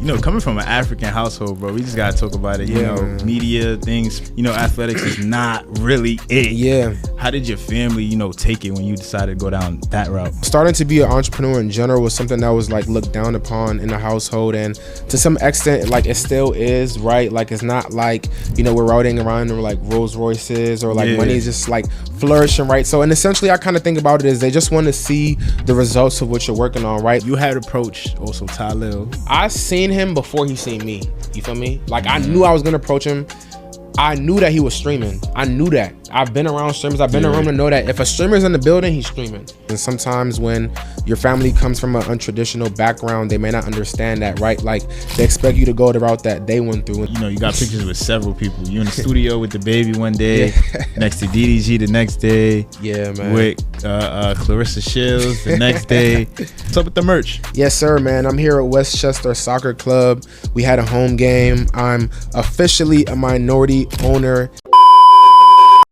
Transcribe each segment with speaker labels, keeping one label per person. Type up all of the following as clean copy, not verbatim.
Speaker 1: You know, coming from an African household, bro, we just gotta talk about it. You know, man. Media things, you know, athletics is not really it.
Speaker 2: Yeah.
Speaker 1: How did your family, you know, take it when you decided to go down that route?
Speaker 2: Starting to be an entrepreneur in general was something that was like looked down upon in the household, and to some extent, like it still is, right? Like it's not like, you know, we're riding around in like Rolls Royces or like money is just like flourishing, right? So, and essentially I kind of think about it as they just want to see the results of what you're working on, right?
Speaker 1: You had approached also Tyler.
Speaker 2: I seen him before he seen me. You feel me? Like I knew I was gonna approach him. I knew that he was streaming. I knew that. I've been around streamers. I've been around to know that if a streamer's in the building, he's streaming. And sometimes when your family comes from an untraditional background, they may not understand that, right? Like they expect you to go the route that they went through.
Speaker 1: You know, you got pictures with several people. You in the studio with the baby one day, next to DDG the next day.
Speaker 2: Yeah, man.
Speaker 1: With Clarissa Shields the next day. What's up with the merch?
Speaker 2: Yes, sir, man. I'm here at Westchester Soccer Club. We had a home game. I'm officially a minority owner.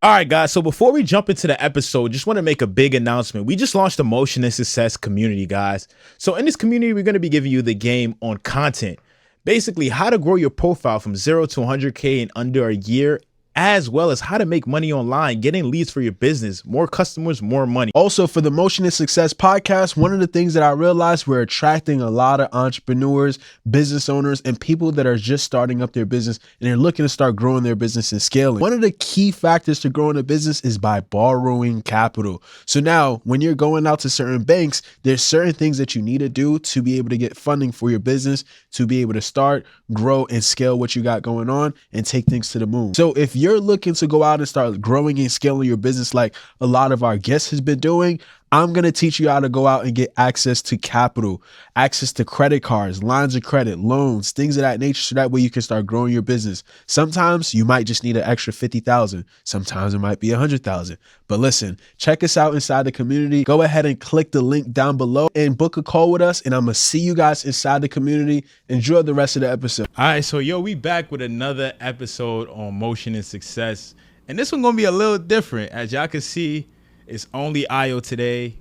Speaker 1: All right, guys. So before we jump into the episode, just want to make a big announcement. We just launched the Motion and Success community, guys. So in this community, we're going to be giving you the game on content. Basically, how to grow your profile from 0 to 100K in under a year, as well as how to make money online, getting leads for your business, more customers, more money.
Speaker 3: Also, for the Motion and Success podcast, one of the things that I realized, we're attracting a lot of entrepreneurs, business owners, and people that are just starting up their business and they're looking to start growing their business and scaling. One of the key factors to growing a business is by borrowing capital. So now when you're going out to certain banks, there's certain things that you need to do to be able to get funding for your business, to be able to start, grow, and scale what you got going on and take things to the moon. So if you're looking to go out and start growing and scaling your business like a lot of our guests has been doing, I'm going to teach you how to go out and get access to capital, access to credit cards, lines of credit, loans, things of that nature, so that way you can start growing your business. Sometimes you might just need an extra 50,000. Sometimes it might be 100,000. But listen, check us out inside the community. Go ahead and click the link down below and book a call with us. And I'm going to see you guys inside the community. Enjoy the rest of the episode.
Speaker 1: All right, so we back with another episode on Motion and Success. And this one going to be a little different. As y'all can see, it's only Io today.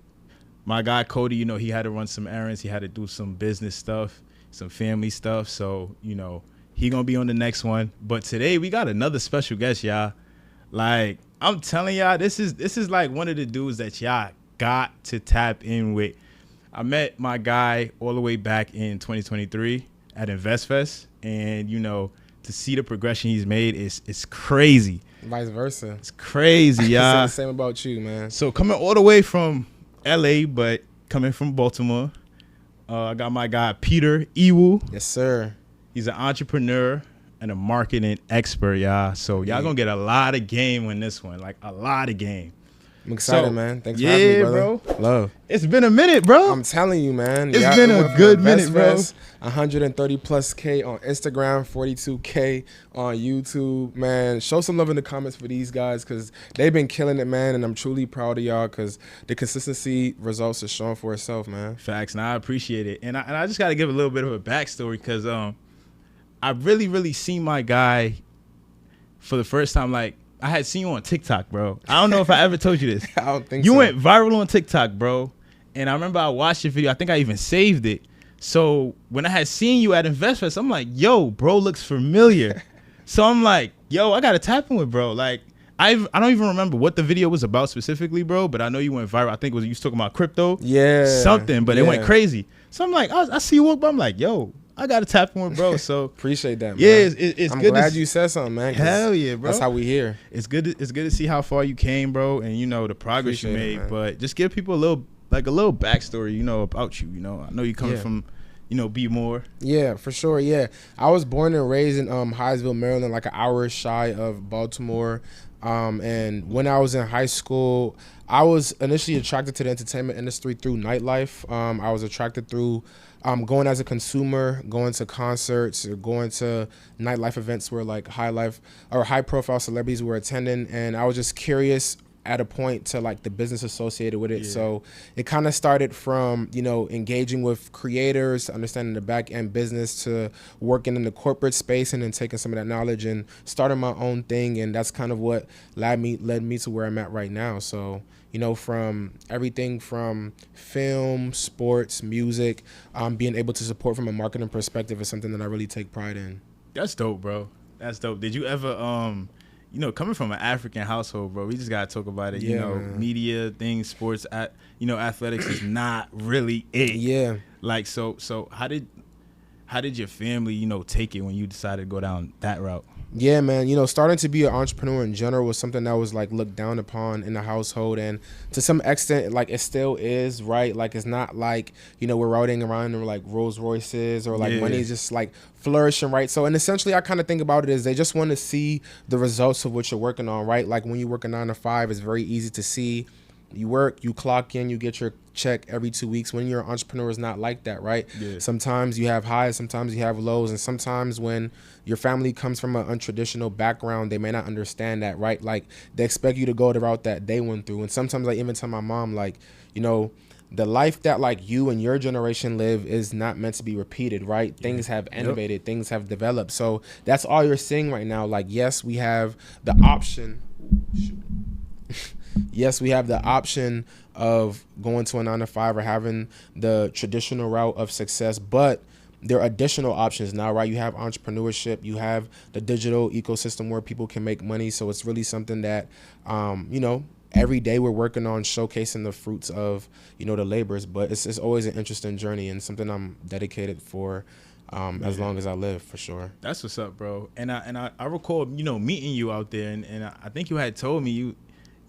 Speaker 1: My guy Cody, you know, he had to run some errands. He had to do some business stuff, some family stuff. So, you know, he gonna be on the next one. But today we got another special guest, y'all. Like, I'm telling y'all, this is like one of the dudes that y'all got to tap in with. I met my guy all the way back in 2023 at InvestFest. And, you know, to see the progression he's made is crazy.
Speaker 2: Vice versa.
Speaker 1: It's crazy, y'all.
Speaker 2: The same about you, man.
Speaker 1: So coming all the way from LA, but coming from Baltimore, I got my guy Peter Iwuh.
Speaker 2: Yes, sir.
Speaker 1: He's an entrepreneur and a marketing expert, y'all. So y'all gonna get a lot of game on this one, like a lot of game.
Speaker 2: I'm excited, man. Thanks for having me, brother.
Speaker 1: Bro.
Speaker 2: Love.
Speaker 1: It's been a minute, bro.
Speaker 2: I'm telling you, man.
Speaker 1: It's been a good minute, bro.
Speaker 2: 130 plus K on Instagram, 42K on YouTube, man. Show some love in the comments for these guys because they've been killing it, man. And I'm truly proud of y'all because the consistency results are showing for itself, man.
Speaker 1: Facts, and I appreciate it. And I just got to give a little bit of a backstory because I really seen my guy for the first time, like, I had seen you on TikTok, bro. I don't know if I ever told you this.
Speaker 2: I don't think so.
Speaker 1: You went viral on TikTok, bro. And I remember I watched your video. I think I even saved it. So when I had seen you at InvestFest, I'm like, yo, bro looks familiar. So I'm like, yo, I got to tap in with bro. Like, I don't even remember what the video was about specifically, bro. But I know you went viral. I think you was talking about crypto.
Speaker 2: Yeah.
Speaker 1: Something, but it went crazy. So I'm like, I see you walk by. I'm like, yo, I got to tap in with bro. So
Speaker 2: appreciate that, man.
Speaker 1: Yeah, it's
Speaker 2: I'm
Speaker 1: good.
Speaker 2: glad you said something, man.
Speaker 1: Hell yeah, bro.
Speaker 2: That's how we here.
Speaker 1: It's good to see how far you came, bro, and you know the progress you made. But just give people a little backstory, you know, about you. You know, I know you coming from, you know, Be More.
Speaker 2: Yeah, for sure. Yeah, I was born and raised in Hyattsville, Maryland, like an hour shy of Baltimore. And when I was in high school, I was initially attracted to the entertainment industry through nightlife. I was attracted through going as a consumer, going to concerts, or going to nightlife events where like high profile celebrities were attending. And I was just curious at a point to like the business associated with it.
Speaker 1: Yeah.
Speaker 2: So it kind of started from, you know, engaging with creators, understanding the back end business, to working in the corporate space, and then taking some of that knowledge and starting my own thing. And that's kind of what led me to where I'm at right now. So, you know, from everything from film, sports, music, being able to support from a marketing perspective is something that I really take pride in.
Speaker 1: That's dope, bro. That's dope. Did you ever, you know, coming from an African household, bro, we just got to talk about it.
Speaker 2: Yeah,
Speaker 1: you know,
Speaker 2: man.
Speaker 1: Media, things, sports, you know, athletics is not really it.
Speaker 2: Yeah.
Speaker 1: Like, so how did your family, you know, take it when you decided to go down that route?
Speaker 2: Yeah, man. You know, starting to be an entrepreneur in general was something that was like looked down upon in the household, and to some extent, like it still is, right? Like it's not like, you know, we're riding around in like Rolls Royces or like money is just like flourishing, right? So, and essentially, I kind of think about it as they just want to see the results of what you're working on, right? Like when you work a 9 to 5, it's very easy to see. You work, you clock in, you get your check every 2 weeks. When you're an entrepreneur, it's not like that, right?
Speaker 1: Yeah.
Speaker 2: Sometimes you have highs, sometimes you have lows, and sometimes when your family comes from an untraditional background, they may not understand that, right? Like they expect you to go the route that they went through. And sometimes I even tell my mom, like, you know, the life that like you and your generation live is not meant to be repeated, right? Yeah. Things have innovated, things have developed. So that's all you're seeing right now. Like, yes, we have the option. Yes, we have the option of going to a 9 to 5 or having the traditional route of success, but there are additional options now, right? You have entrepreneurship, you have the digital ecosystem where people can make money. So it's really something that, you know, every day we're working on showcasing the fruits of, you know, the labors, but it's always an interesting journey and something I'm dedicated for as long as I live, for sure.
Speaker 1: That's what's up, bro. And I recall, you know, meeting you out there, and I think you had told me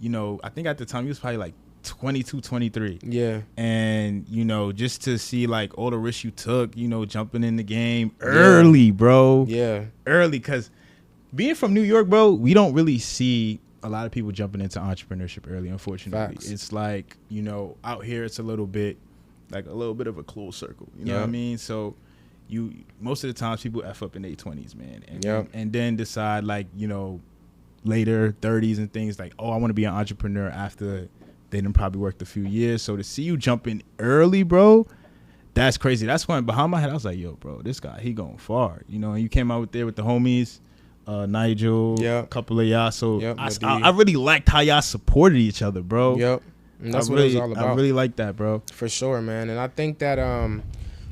Speaker 1: you know, I think at the time you was probably like 22, 23.
Speaker 2: Yeah.
Speaker 1: And, you know, just to see like all the risks you took, you know, jumping in the game early, bro.
Speaker 2: Yeah.
Speaker 1: Early, because being from New York, bro, we don't really see a lot of people jumping into entrepreneurship early, unfortunately.
Speaker 2: Facts.
Speaker 1: It's like, you know, out here it's a little bit of a closed circle. You know what I mean? So most of the times people F up in their 20s, man. And then decide like, you know, later 30s and things like, oh, I want to be an entrepreneur after they done probably worked a few years. So to see you jumping early, bro, that's crazy. That's when behind my head I was like, yo, bro, this guy, he going far, you know. And you came out there with the homies, Nigel, a couple of y'all. So I really liked how y'all supported each other, bro.
Speaker 2: And that's what it was all about.
Speaker 1: I really like that, bro.
Speaker 2: For sure, man. And I think that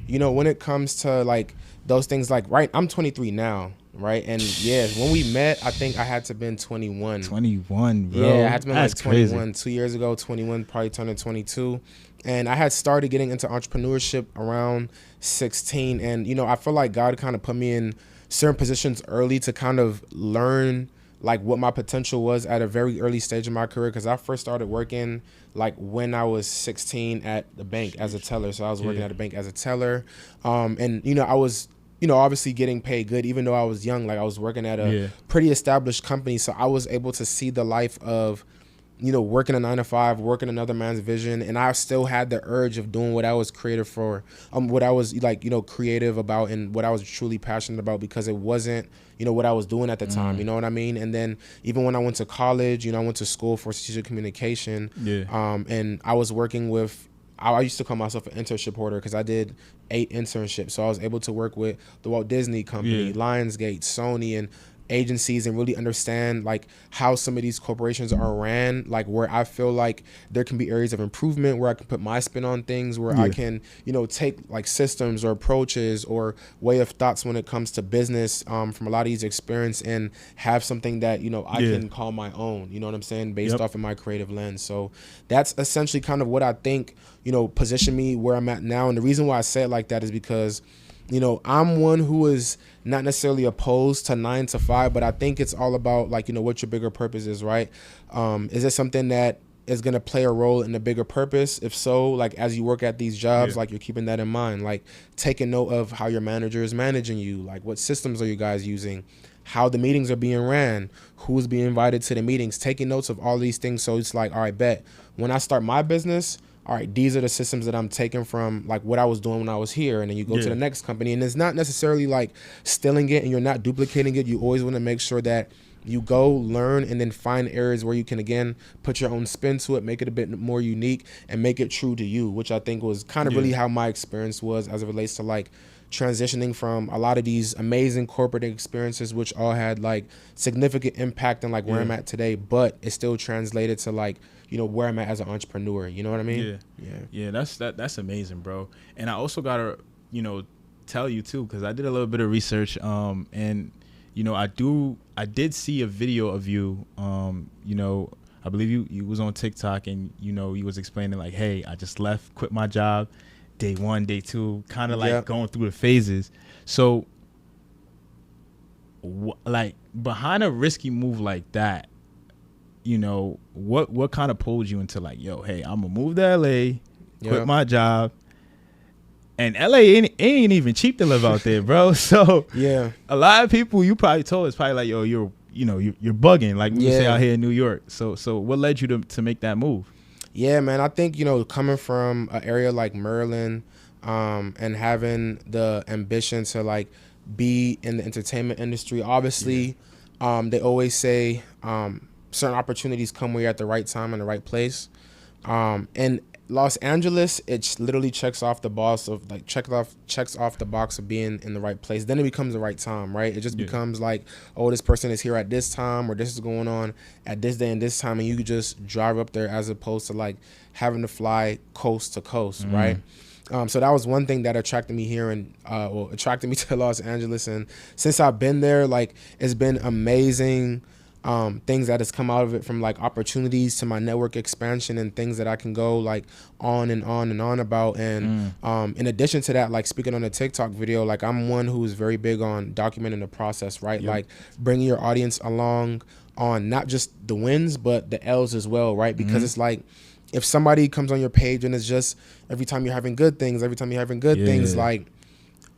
Speaker 2: you know, when it comes to like those things, like, right, I'm 23 now. Right. And yeah, when we met, I think I had to been 21.
Speaker 1: 21, bro.
Speaker 2: Yeah, I had to been
Speaker 1: like
Speaker 2: 21
Speaker 1: crazy.
Speaker 2: 2 years ago, 21, probably turning 22. And I had started getting into entrepreneurship around 16. And, you know, I feel like God kind of put me in certain positions early to kind of learn like what my potential was at a very early stage of my career. Because I first started working like when I was 16 at the bank as a teller. So I was working at a bank as a teller. And, you know, I was, you know, obviously getting paid good, even though I was young. Like I was working at a pretty established company. So I was able to see the life of, you know, working a 9 to 5, working another man's vision. And I still had the urge of doing what I was creative for, what I was like, you know, creative about and what I was truly passionate about, because it wasn't, you know, what I was doing at the time, you know what I mean? And then even when I went to college, you know, I went to school for strategic communication. And I was working with, I used to call myself an internship hoarder because I did 8 internships. So I was able to work with the Walt Disney Company, Lionsgate, Sony, and agencies, and really understand like how some of these corporations are ran, like where I feel like there can be areas of improvement where I can put my spin on things, where I can, you know, take like systems or approaches or way of thoughts when it comes to business from a lot of these experience, and have something that, you know, I can call my own, you know what I'm saying, based off of my creative lens. So that's essentially kind of what I think, you know, position me where I'm at now. And the reason why I say it like that is because, you know, I'm one who is not necessarily opposed to 9 to 5, but I think it's all about like, you know, what your bigger purpose is, right? Is it something that is going to play a role in the bigger purpose? If so, like as you work at these jobs, like you're keeping that in mind, like taking note of how your manager is managing you, like what systems are you guys using, how the meetings are being ran, who's being invited to the meetings, taking notes of all these things. So it's like, all right, bet when I start my business, all right, these are the systems that I'm taking from like what I was doing when I was here. And then you go to the next company, and it's not necessarily like stealing it and you're not duplicating it. You always want to make sure that You go learn and then find areas where you can, again, put your own spin to it, make it a bit more unique and make it true to you, which I think was kind of really how my experience was as it relates to like transitioning from a lot of these amazing corporate experiences, which all had like significant impact on like where I'm at today, but it still translated to like, you know, where I'm at as an entrepreneur. You know what I mean?
Speaker 1: Yeah. That's amazing, bro. And I also gotta, you know, tell you too, because I did a little bit of research, and you know, I did see a video of you, you know, I believe you was on TikTok, and you know, you was explaining like, hey, I just quit my job, day 1, day 2, kind of like going through the phases. So like behind a risky move like that, you know, what kind of pulled you into like, yo, hey, I'm gonna move to LA, quit my job. And LA ain't even cheap to live out there, bro. So a lot of people you probably told is probably like, yo, you're bugging, like we say out here in New York. So what led you to make that move?
Speaker 2: Yeah, man, I think, you know, coming from an area like Maryland, and having the ambition to like be in the entertainment industry, obviously, they always say certain opportunities come when you're at the right time and the right place. And Los Angeles, it literally checks off the box of like checks off the box of being in the right place. Then it becomes the right time, right? It just becomes like, oh, this person is here at this time, or this is going on at this day and this time, and you could just drive up there as opposed to like having to fly coast to coast, right? So that was one thing that attracted me here and attracted me to Los Angeles. And since I've been there, like it's been amazing. Things that has come out of it, from like opportunities to my network expansion and things that I can go like on and on and on about. And in addition to that, like speaking on a TikTok video, like I'm one who's very big on documenting the process, right? Like bringing your audience along on not just the wins, but the L's as well, right? Because it's like, if somebody comes on your page and it's just every time you're having good things, things, like,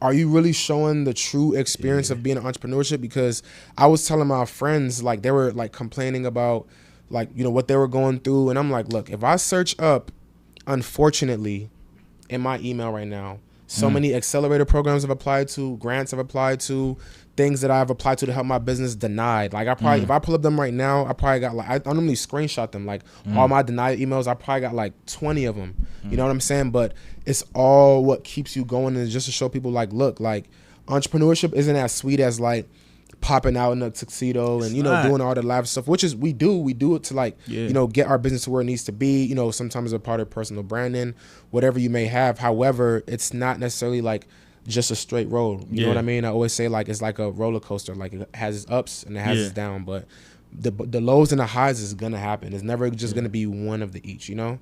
Speaker 2: are you really showing the true experience of being an entrepreneurship? Because I was telling my friends, like, they were like complaining about like, you know, what they were going through. And I'm like, look, if I search up, unfortunately, in my email right now, so many accelerator programs I've applied to, grants I've applied to, things that I've applied to help my business denied. Like I probably, if I pull up them right now, I probably got like, I normally screenshot them, like all my denied emails, I probably got like 20 of them. You know what I'm saying? But it's all what keeps you going, and just to show people like, look, like entrepreneurship isn't as sweet as like popping out in a tuxedo and, you know, doing all the live stuff, which is, we do it to like, you know, get our business to where it needs to be, you know, sometimes a part of personal branding, whatever you may have. However, it's not necessarily like just a straight road. You know what I mean? I always say like, it's like a roller coaster, like it has its ups and it has its down, but the lows and the highs is gonna happen. It's never just gonna be one of the each, you know?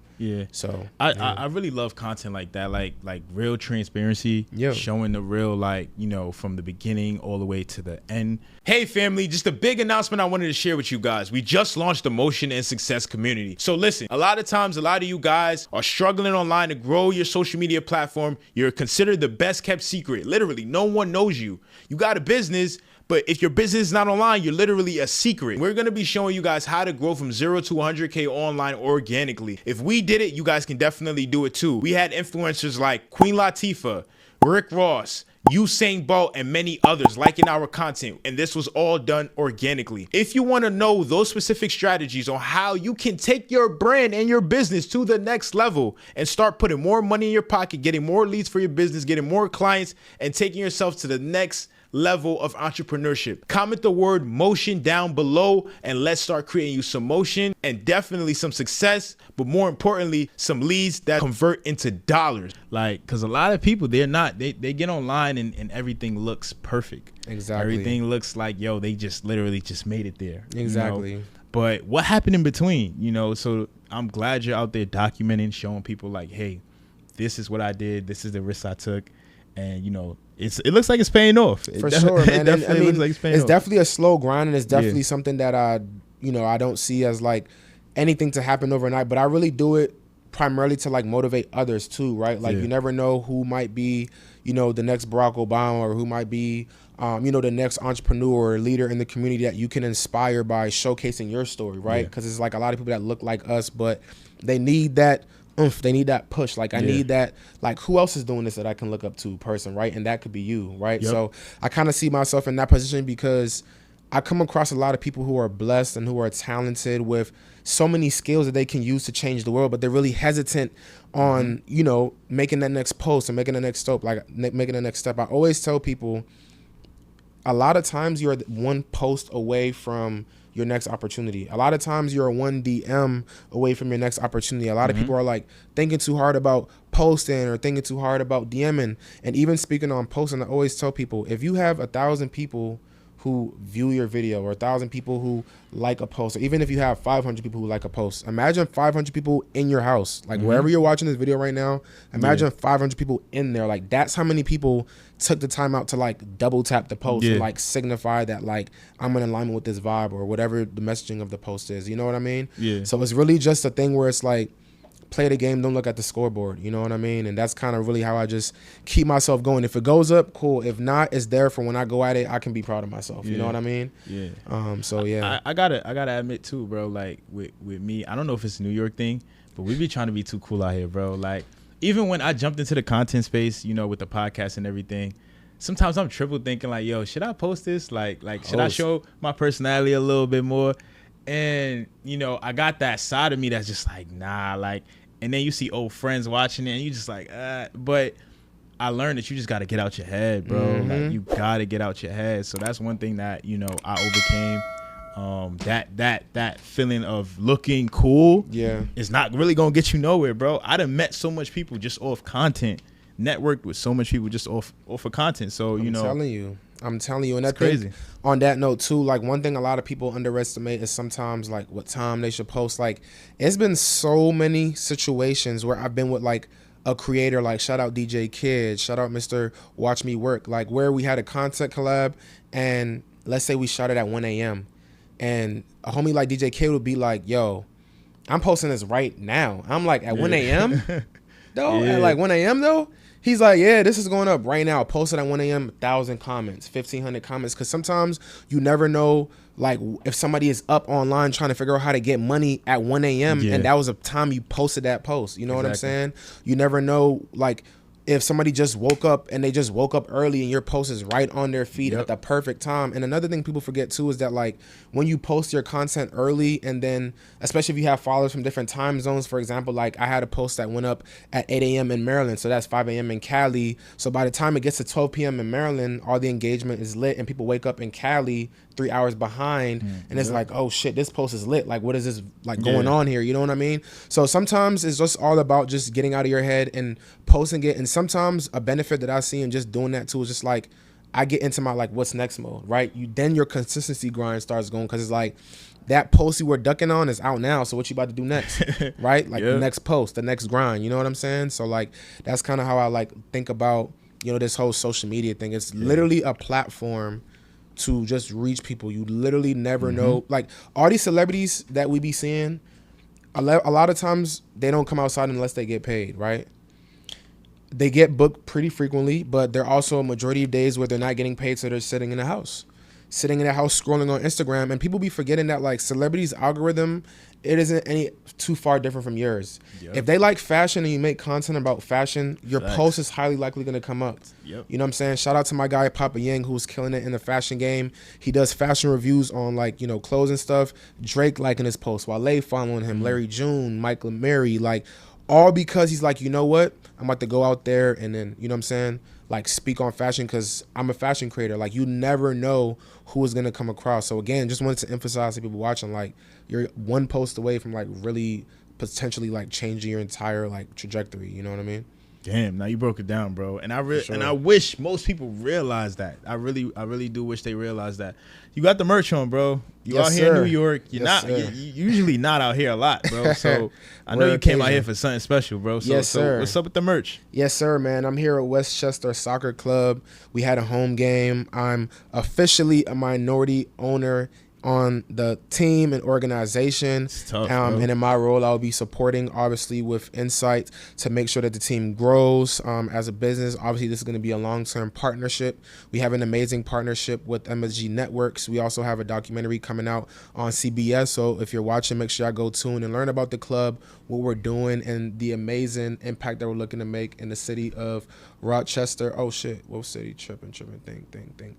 Speaker 2: So
Speaker 1: I really love content like that, like real transparency, showing the real, like, you know, from the beginning all the way to the end. Hey family, just a big announcement I wanted to share with you guys. We just launched the Motion and Success community. So listen, a lot of times, a lot of you guys are struggling online to grow your social media platform. You're considered the best kept secret. Literally, no one knows you. You got a business, but if your business is not online, you're literally a secret. We're gonna be showing you guys how to grow from 0 to 100K online organically. If we did it, you guys can definitely do it too. We had influencers like Queen Latifah, Rick Ross, Usain Bolt, and many others liking our content, and this was all done organically. If you want to know those specific strategies on how you can take your brand and your business to the next level and start putting more money in your pocket, getting more leads for your business, getting more clients, and taking yourself to the next level of entrepreneurship, comment the word motion down below, and let's start creating you some motion and definitely some success, but more importantly, some leads that convert into dollars. Like, because a lot of people, they get online and everything looks perfect.
Speaker 2: Exactly.
Speaker 1: Everything looks like, yo, they just literally just made it there.
Speaker 2: Exactly.
Speaker 1: You know? But what happened in between, you know? So I'm glad you're out there documenting, showing people like, hey, this is what I did, this is the risk I took, and, you know, it looks like it's paying off.
Speaker 2: For sure, man.
Speaker 1: It definitely looks like it's paying off.
Speaker 2: It's definitely a slow grind, and it's definitely something that I don't see as like anything to happen overnight, but I really do it primarily to like motivate others too, right? Like you never know who might be, you know, the next Barack Obama, or who might be, you know, the next entrepreneur or leader in the community that you can inspire by showcasing your story, right? Because it's like a lot of people that look like us, but they need that oomph, they need that push. Like I need that, like, who else is doing this that I can look up to person, right? And that could be you, right? So I kind of see myself in that position, because I come across a lot of people who are blessed and who are talented with so many skills that they can use to change the world, but they're really hesitant on, you know, making that next post and making the next step. Making the next step. I always tell people, a lot of times you're one post away from your next opportunity. A lot of times you're one DM away from your next opportunity. A lot of people are like thinking too hard about posting or thinking too hard about DMing. And even speaking on posting, I always tell people, if you have 1,000 people who view your video, or 1,000 people who like a post, or even if you have 500 people who like a post, imagine 500 people in your house, like wherever you're watching this video right now, imagine 500 people in there. Like, that's how many people took the time out to like double tap the post and like signify that like I'm in alignment with this vibe or whatever the messaging of the post is. You know what I mean? Yeah. So it's really just a thing where it's like, play the game, don't look at the scoreboard. You know what I mean? And that's kind of really how I just keep myself going. If it goes up, cool. If not, it's there for when I go at it, I can be proud of myself. You know what I mean? Yeah. So yeah.
Speaker 1: I gotta admit too, bro, like with me, I don't know if it's a New York thing, but we be trying to be too cool out here, bro. Like, even when I jumped into the content space, you know, with the podcast and everything, sometimes I'm triple thinking like, yo, should I post this? Like should I show my personality a little bit more? And, you know, I got that side of me that's just like, nah, like, and then you see old friends watching it and you just like, but I learned that you just got to get out your head, bro. Like, you got to get out your head. So that's one thing that, you know, I overcame. That feeling of looking cool is not really going to get you nowhere, bro. I done met so much people just off content, networked with so much people just off of content. So, you know.
Speaker 2: I'm telling you, and that's
Speaker 1: crazy.
Speaker 2: On that note too, like, one thing a lot of people underestimate is sometimes like what time they should post. Like, it's been so many situations where I've been with like a creator, like shout out DJ Kid, shout out Mr. Watch Me Work, like where we had a content collab and let's say we shot it at 1 a.m. and a homie like DJ Kid would be like, yo, I'm posting this right now. I'm like, at 1 a.m. though? At like 1 a.m. though? He's like, yeah, this is going up right now. Posted at 1 a.m., 1,000 comments, 1,500 comments. Because sometimes you never know, like, if somebody is up online trying to figure out how to get money at 1 a.m. and that was a time you posted that post. You know what I'm saying? You never know, like, if somebody just woke up and they just woke up early and your post is right on their feed at the perfect time. And another thing people forget too is that, like, when you post your content early, and then especially if you have followers from different time zones, for example, like I had a post that went up at 8 a.m. in Maryland, so that's 5 a.m. in Cali. So by the time it gets to 12 p.m. in Maryland, all the engagement is lit and people wake up in Cali 3 hours behind, and it's like, oh shit, this post is lit. Like, what is this like going on here? You know what I mean? So sometimes it's just all about just getting out of your head and posting it. And sometimes a benefit that I see in just doing that too is just like, I get into my like what's next mode, right? Then your consistency grind starts going, because it's like that post you were ducking on is out now. So what you about to do next, right? Like the next post, the next grind. You know what I'm saying? So like that's kind of how I like think about, you know, this whole social media thing. It's literally a platform to just reach people. You literally never know. Like, all these celebrities that we be seeing, a lot of times they don't come outside unless they get paid, right? They get booked pretty frequently, but there are also a majority of days where they're not getting paid, so they're sitting in the house scrolling on Instagram. And people be forgetting that, like, celebrities' algorithm, it isn't any too far different from yours. If they like fashion and you make content about fashion, your post is highly likely going to come up. You know what I'm saying? Shout out to my guy Papa Yang, who's killing it in the fashion game. He does fashion reviews on, like, you know, clothes and stuff. Drake liking his post, Wale following him, Larry June, Michael Mary, like, all because he's like, you know what? I'm about to go out there and then, you know what I'm saying, like, speak on fashion, because I'm a fashion creator. Like, you never know who is going to come across. So again, just wanted to emphasize to people watching, like, you're one post away from like really potentially like changing your entire like trajectory. You know what I mean?
Speaker 1: Damn, now you broke it down, bro. And I wish most people realize that. I really do wish they realize that. You got the merch on, bro. You out here in New York. You're you're usually not out here a lot, bro. So I know you came out here for something special, bro. So, so what's up with the merch?
Speaker 2: Yes, sir, man. I'm here at Westchester Soccer Club. We had a home game. I'm officially a minority owner on the team and organization.
Speaker 1: It's tough,
Speaker 2: and in my role, I'll be supporting, obviously, with insight to make sure that the team grows as a business. Obviously, this is going to be a long-term partnership. We have an amazing partnership with MSG Networks. We also have a documentary coming out on CBS. So if you're watching, make sure y'all go tune and learn about the club, what we're doing and the amazing impact that we're looking to make in the city of Rochester. Oh shit, what city? Tripping, thing.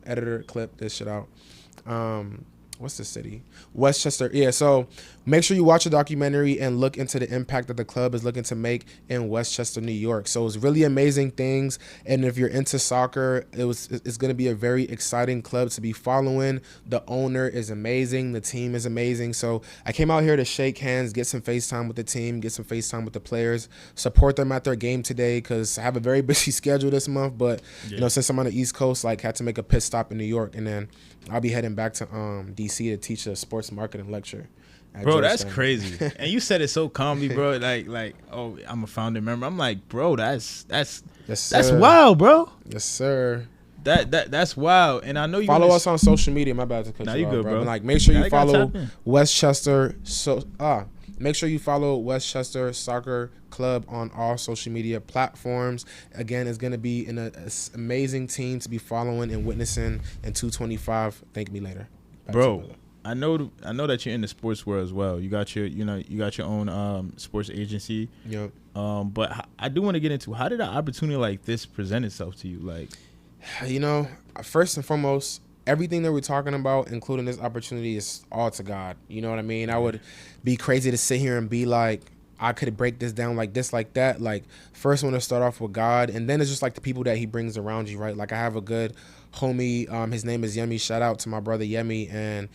Speaker 2: Editor, clip this shit out. What's the city? Westchester. Yeah, so make sure you watch the documentary and look into the impact that the club is looking to make in Westchester, New York. So it's really amazing things. And if you're into soccer, it's going to be a very exciting club to be following. The owner is amazing. The team is amazing. So I came out here to shake hands, get some FaceTime with the team, get some FaceTime with the players, support them at their game today because I have a very busy schedule this month. But, you know, since I'm on the East Coast, like had to make a pit stop in New York. And then I'll be heading back to DC to teach a sports marketing lecture.
Speaker 1: Bro, that's crazy. And you said it so calmly, bro. Like, oh, I'm a founding member. I'm like, bro, that's wild, bro.
Speaker 2: Yes, sir.
Speaker 1: That's wild. And I know you
Speaker 2: follow us on social media. My bad to cut you off,
Speaker 1: good, bro.
Speaker 2: Like, make sure you follow Westchester. Make sure you follow Westchester Soccer Club on all social media platforms. Again, it's going to be an amazing team to be following and witnessing in 225. Thank me later.
Speaker 1: Bro, I know that you're in the sports world as well. You got your own sports agency.
Speaker 2: Yep.
Speaker 1: But I do want to get into, how did an opportunity like this present itself to you? Like,
Speaker 2: you know, first and foremost, everything that we're talking about, including this opportunity, is all to God. You know what I mean? I would be crazy to sit here and be like, I could break this down like this, like that. Like, first I want to start off with God, and then it's just like the people that he brings around you, right? Like, I have a good homie. His name is Yemi. Shout out to my brother Yemi. And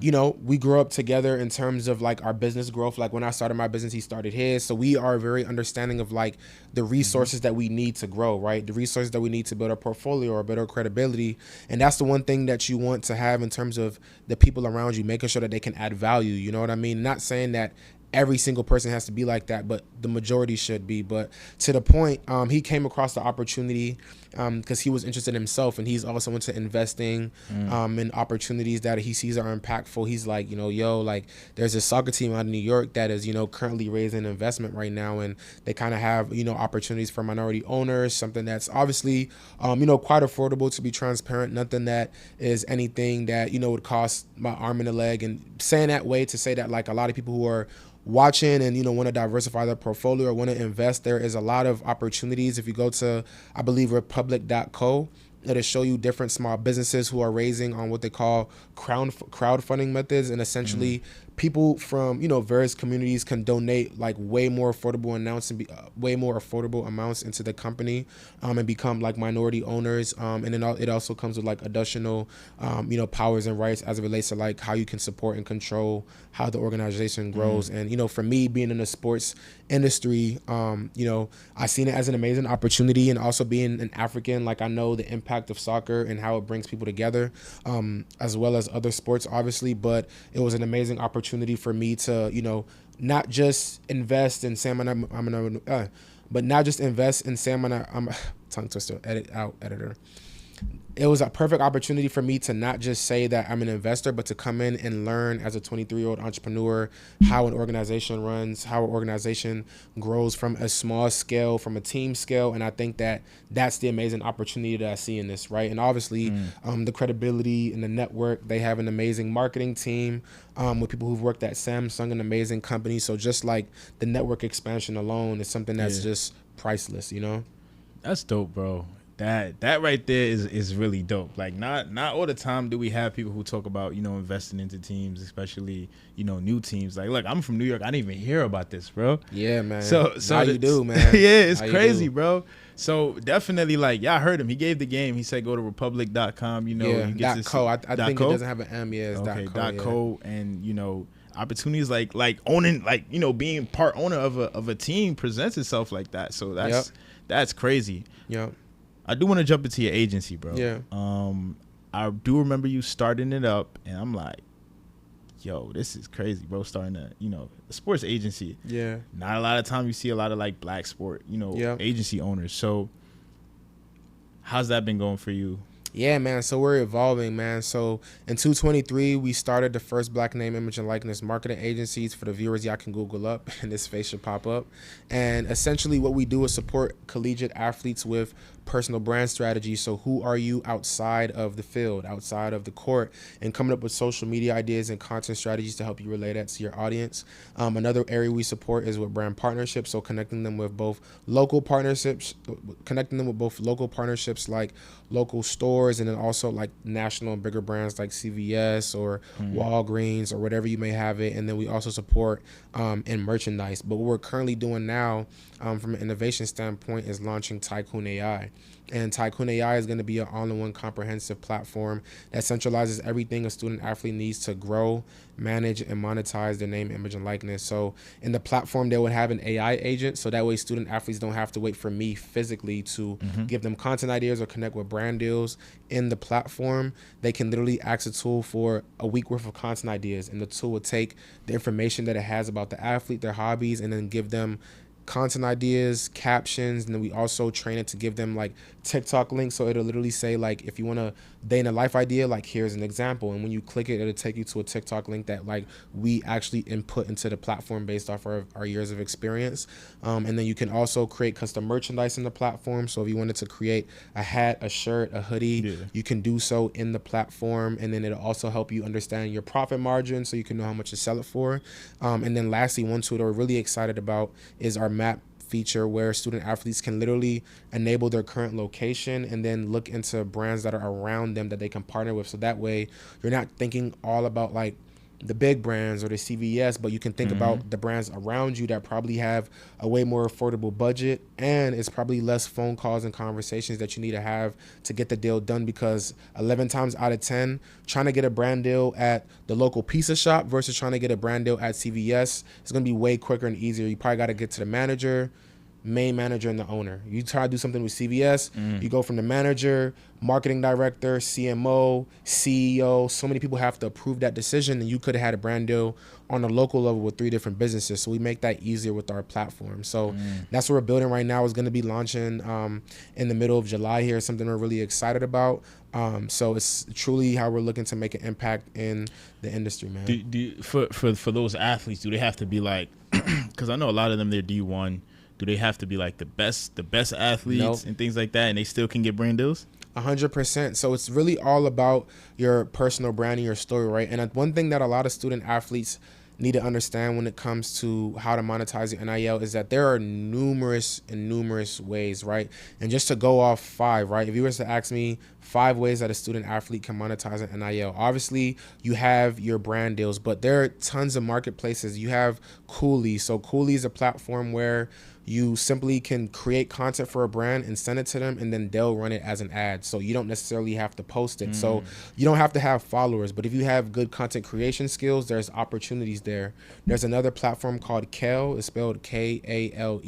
Speaker 2: you know, we grew up together in terms of like our business growth. Like, when I started my business, he started his. So we are very understanding of like the resources that we need to grow, right? The resources that we need to build our portfolio or build our credibility. And that's the one thing that you want to have in terms of the people around you, making sure that they can add value. You know what I mean? Not saying that every single person has to be like that, but the majority should be. But to the point, he came across the opportunity because he was interested in himself, and he's also into investing in opportunities that he sees are impactful. He's like, you know, yo, like, there's a soccer team out in New York that is, you know, currently raising investment right now, and they kind of have, you know, opportunities for minority owners, something that's obviously, you know, quite affordable, to be transparent, nothing that is anything that, you know, would cost my arm and a leg. And saying that way to say that, like, a lot of people who are watching and, you know, want to diversify their portfolio or want to invest, there is a lot of opportunities. If you go to, I believe, republic.co, it'll show you different small businesses who are raising on what they call crowdfunding methods, and essentially people from, you know, various communities can donate like way more affordable amounts into the company and become like minority owners, and then it also comes with like additional you know, powers and rights as it relates to like how you can support and control how the organization grows. And, you know, for me, being in the sports industry, you know, I seen it as an amazing opportunity, and also being an African, like, I know the impact of soccer and how it brings people together, as well as other sports, obviously. But it was an amazing opportunity for me to, you know, not just invest in but not just invest in tongue twister, edit out, editor. It was a perfect opportunity for me to not just say that I'm an investor, but to come in and learn as a 23-year-old entrepreneur how an organization runs, how an organization grows from a small scale, from a team scale. And I think that that's the amazing opportunity that I see in this, right? And obviously the credibility and the network, they have an amazing marketing team with people who've worked at Samsung, an amazing company. So just like the network expansion alone is something that's just priceless, you know?
Speaker 1: That's dope, bro. That right there is really dope. Like, not all the time do we have people who talk about, you know, investing into teams, especially, you know, new teams. Like, look, I'm from New York. I didn't even hear about this, bro.
Speaker 2: Yeah, man.
Speaker 1: So
Speaker 2: now you do, man.
Speaker 1: Yeah, it's crazy, bro. So definitely, like, yeah, I heard him. He gave the game. He said go to republic.com, you know.
Speaker 2: Yeah,
Speaker 1: you get
Speaker 2: .co. I think it doesn't have an M. Yeah, it's
Speaker 1: okay,
Speaker 2: .co.
Speaker 1: .co, and, you know, opportunities like owning, like, you know, being part owner of a team presents itself like that. So that's crazy.
Speaker 2: Yeah.
Speaker 1: I do want to jump into your agency, bro.
Speaker 2: Yeah.
Speaker 1: I do remember you starting it up, and I'm like, yo, this is crazy, bro. Starting a, you know, a sports agency.
Speaker 2: Yeah.
Speaker 1: Not a lot of time you see a lot of like black sport, you know, agency owners. So how's that been going for you?
Speaker 2: Yeah, man. So we're evolving, man. So in 2023, we started the first black name, image, and likeness marketing agencies. For the viewers, y'all can Google up, and this face should pop up. And essentially what we do is support collegiate athletes with personal brand strategy. So who are you outside of the field, outside of the court, and coming up with social media ideas and content strategies to help you relate that to your audience. Another area we support is with brand partnerships. So connecting them with both local partnerships like local stores, and then also like national and bigger brands like CVS or Walgreens or whatever you may have it. And then we also support in merchandise. But what we're currently doing now from an innovation standpoint is launching Tycoon AI. And Tycoon AI is going to be an all-in-one comprehensive platform that centralizes everything a student athlete needs to grow, manage, and monetize their name, image, and likeness. So in the platform, they would have an AI agent, so that way student athletes don't have to wait for me physically to give them content ideas or connect with brand deals. In the platform, they can literally ask a tool for a week worth of content ideas, and the tool will take the information that it has about the athlete, their hobbies, and then give them content ideas, captions, and then we also train it to give them like TikTok links. So it'll literally say like, if you want a day in a life idea, like here's an example, and when you click it, it'll take you to a TikTok link that like we actually input into the platform based off our years of experience. And then you can also create custom merchandise in the platform. So if you wanted to create a hat, a shirt, a hoodie, you can do so in the platform, and then it'll also help you understand your profit margin so you can know how much to sell it for. And then lastly, one tool that we're really excited about is our map feature, where student athletes can literally enable their current location and then look into brands that are around them that they can partner with. So that way you're not thinking all about like the big brands or the CVS, but you can think about the brands around you that probably have a way more affordable budget, and it's probably less phone calls and conversations that you need to have to get the deal done, because 11 times out of 10, trying to get a brand deal at the local pizza shop versus trying to get a brand deal at CVS is going to be way quicker and easier. You probably got to get to the manager, main manager, and the owner. You try to do something with CVS, you go from the manager, marketing director, CMO, CEO. So many people have to approve that decision, and you could have had a brand deal on a local level with 3 different businesses. So we make that easier with our platform. So that's what we're building right now. It's going to be launching in the middle of July here. Something we're really excited about. So it's truly how we're looking to make an impact in the industry, man.
Speaker 1: For those athletes, do they have to be like, because I know a lot of them, they're D1. Do they have to be like the best athletes and things like that, and they still can get brand deals?
Speaker 2: 100%. So it's really all about your personal brand and your story, right? And one thing that a lot of student athletes need to understand when it comes to how to monetize your NIL is that there are numerous ways, right? And just to go off 5, right? If you were to ask me 5 ways that a student athlete can monetize an NIL, obviously you have your brand deals, but there are tons of marketplaces. You have Cooley. So Cooley is a platform where you simply can create content for a brand and send it to them, and then they'll run it as an ad. So you don't necessarily have to post it. So you don't have to have followers, but if you have good content creation skills, there's opportunities there. There's another platform called Kale. It's spelled Kale.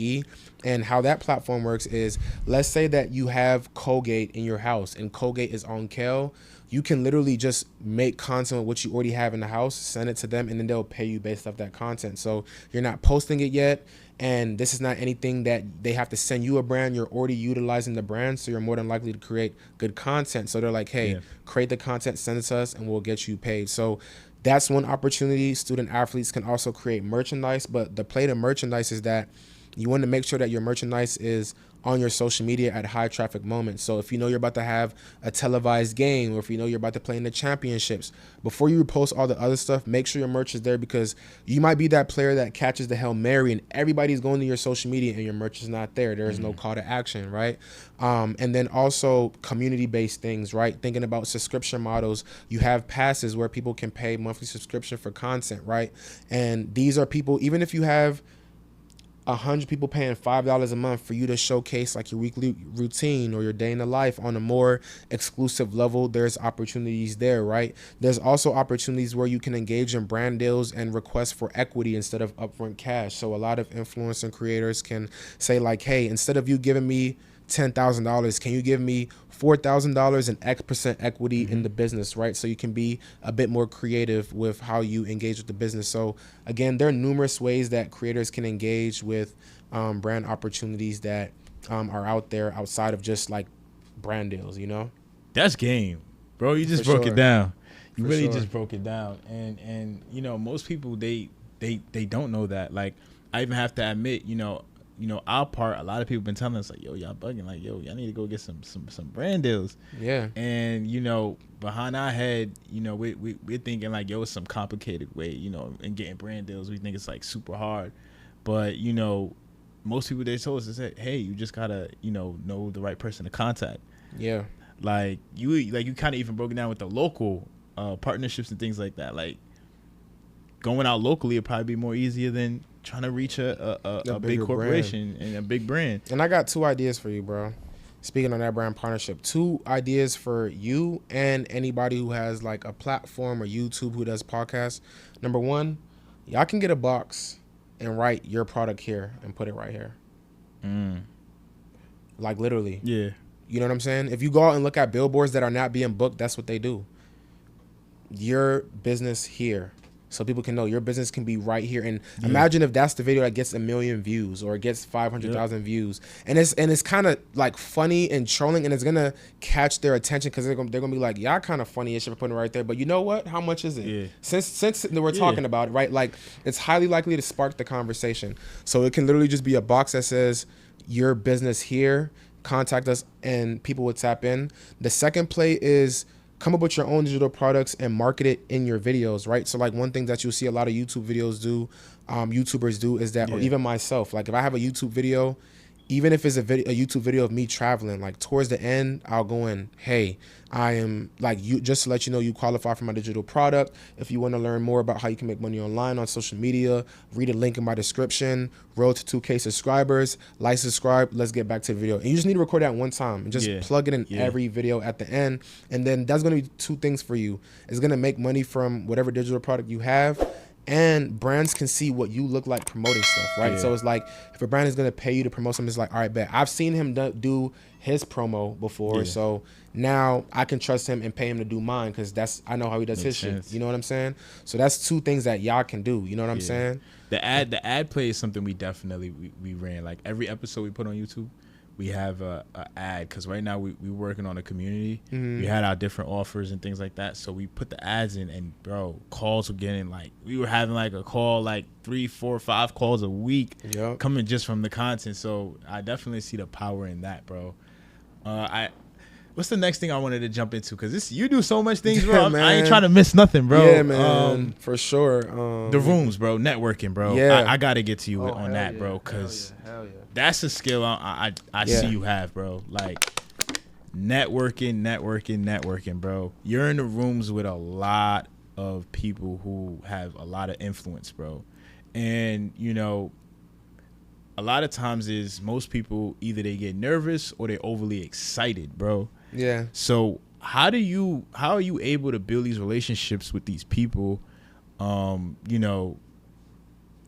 Speaker 2: And how that platform works is, let's say that you have Colgate in your house and Colgate is on Kale. You can literally just make content with what you already have in the house, send it to them, and then they'll pay you based off that content. So you're not posting it yet, and this is not anything that they have to send you a brand. You're already utilizing the brand, so you're more than likely to create good content. So they're like, hey, create the content, send it to us, and we'll get you paid. So that's one opportunity. Student athletes can also create merchandise, but the play to merchandise is that you want to make sure that your merchandise is on your social media at high traffic moments. So if you know you're about to have a televised game, or if you know you're about to play in the championships, before you post all the other stuff, make sure your merch is there, because you might be that player that catches the Hail Mary and everybody's going to your social media and your merch is not there. There is no call to action, right? And then also community-based things, right? Thinking about subscription models. You have passes where people can pay monthly subscription for content, right? And these are people, even if you have 100 people paying $5 a month for you to showcase like your weekly routine or your day in the life on a more exclusive level, there's opportunities there, right? There's also opportunities where you can engage in brand deals and request for equity instead of upfront cash. So a lot of influencer creators can say like, hey, instead of you giving me $10,000, can you give me $4,000 and X% equity in the business, right? So you can be a bit more creative with how you engage with the business. So again, there are numerous ways that creators can engage with brand opportunities that are out there outside of just like brand deals, you know?
Speaker 1: That's game, bro. You just broke it down. You really just broke it down. And you know, most people, they don't know that. Like, I even have to admit, you know, you know, our part, a lot of people been telling us like, yo, y'all bugging, like, yo, y'all need to go get some brand deals.
Speaker 2: Yeah.
Speaker 1: And, you know, behind our head, you know, we're thinking like, yo, it's some complicated way, you know, in getting brand deals. We think it's like super hard. But, you know, most people, they told us, they said, hey, you just gotta, you know the right person to contact.
Speaker 2: Yeah.
Speaker 1: Like you kind of even broke it down with the local partnerships and things like that. Like going out locally would probably be more easier than trying to reach a big corporation and a big brand.
Speaker 2: And I got 2 ideas for you, bro. Speaking on that brand partnership, 2 ideas for you and anybody who has like a platform or YouTube who does podcasts. Number 1, y'all can get a box and write your product here and put it right here. Like literally.
Speaker 1: Yeah.
Speaker 2: You know what I'm saying? If you go out and look at billboards that are not being booked, that's what they do. Your business here. So people can know your business can be right here. And imagine if that's the video that gets 1 million views or it gets 500,000 views. And it's kind of like funny and trolling, and it's going to catch their attention because they're going to be like, y'all kind of funny and shit for putting it right there. But you know what? How much is it?
Speaker 1: Yeah.
Speaker 2: Since we're talking about it, right? Like it's highly likely to spark the conversation. So it can literally just be a box that says your business here, contact us, and people would tap in. The second play is come up with your own digital products and market it in your videos, right? So like one thing that you'll see a lot of YouTube videos do, YouTubers do is that, or even myself, like if I have a YouTube video, even if it's a YouTube video of me traveling, like towards the end, I'll go in, hey, I am like, you just to let you know you qualify for my digital product. If you want to learn more about how you can make money online on social media, read a link in my description, road to 2K subscribers, like, subscribe, let's get back to the video. And you just need to record that one time and just plug it in every video at the end. And then that's going to be 2 things for you. It's going to make money from whatever digital product you have. And brands can see what you look like promoting stuff, right? So it's like if a brand is going to pay you to promote something, it's like, all right, bet. I've seen him do his promo before, so now I can trust him and pay him to do mine because I know how he does his shit. You know what I'm saying? So that's 2 things that y'all can do. You know what I'm saying?
Speaker 1: The ad play is something we definitely we ran. Like every episode we put on YouTube, we have a ad because right now we working on a community. We had our different offers and things like that, so we put the ads in, and bro, calls were getting like, we were having like a call like 3, 4, 5 calls a week coming just from the content. So I definitely see the power in that, bro. What's the next thing I wanted to jump into? Because you do so much things, bro. I ain't trying to miss nothing, bro.
Speaker 2: Yeah, man, for sure.
Speaker 1: The rooms, bro, networking, bro.
Speaker 2: Yeah.
Speaker 1: I got to get to you on that, bro, because that's a skill I see you have, bro. Like networking, bro. You're in the rooms with a lot of people who have a lot of influence, bro. And, you know, a lot of times is most people either they get nervous or they're overly excited, bro.
Speaker 2: Yeah.
Speaker 1: So how are you able to build these relationships with these people, you know,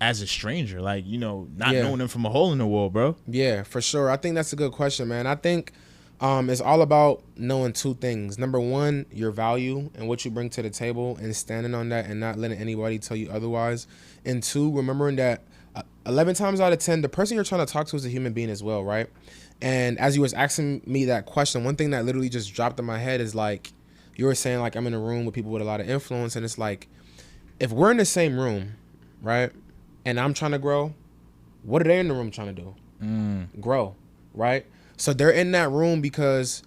Speaker 1: as a stranger, like, you know, not knowing them from a hole in the wall, bro?
Speaker 2: Yeah, for sure. I think that's a good question, man. I think it's all about knowing 2 things. Number 1, your value and what you bring to the table and standing on that and not letting anybody tell you otherwise. And 2, remembering that 11 times out of 10, the person you're trying to talk to is a human being as well, right? And as you was asking me that question, one thing that literally just dropped in my head is like, you were saying like I'm in a room with people with a lot of influence, and it's like, if we're in the same room, right, and I'm trying to grow, what are they in the room trying to do? Grow, right? So they're in that room because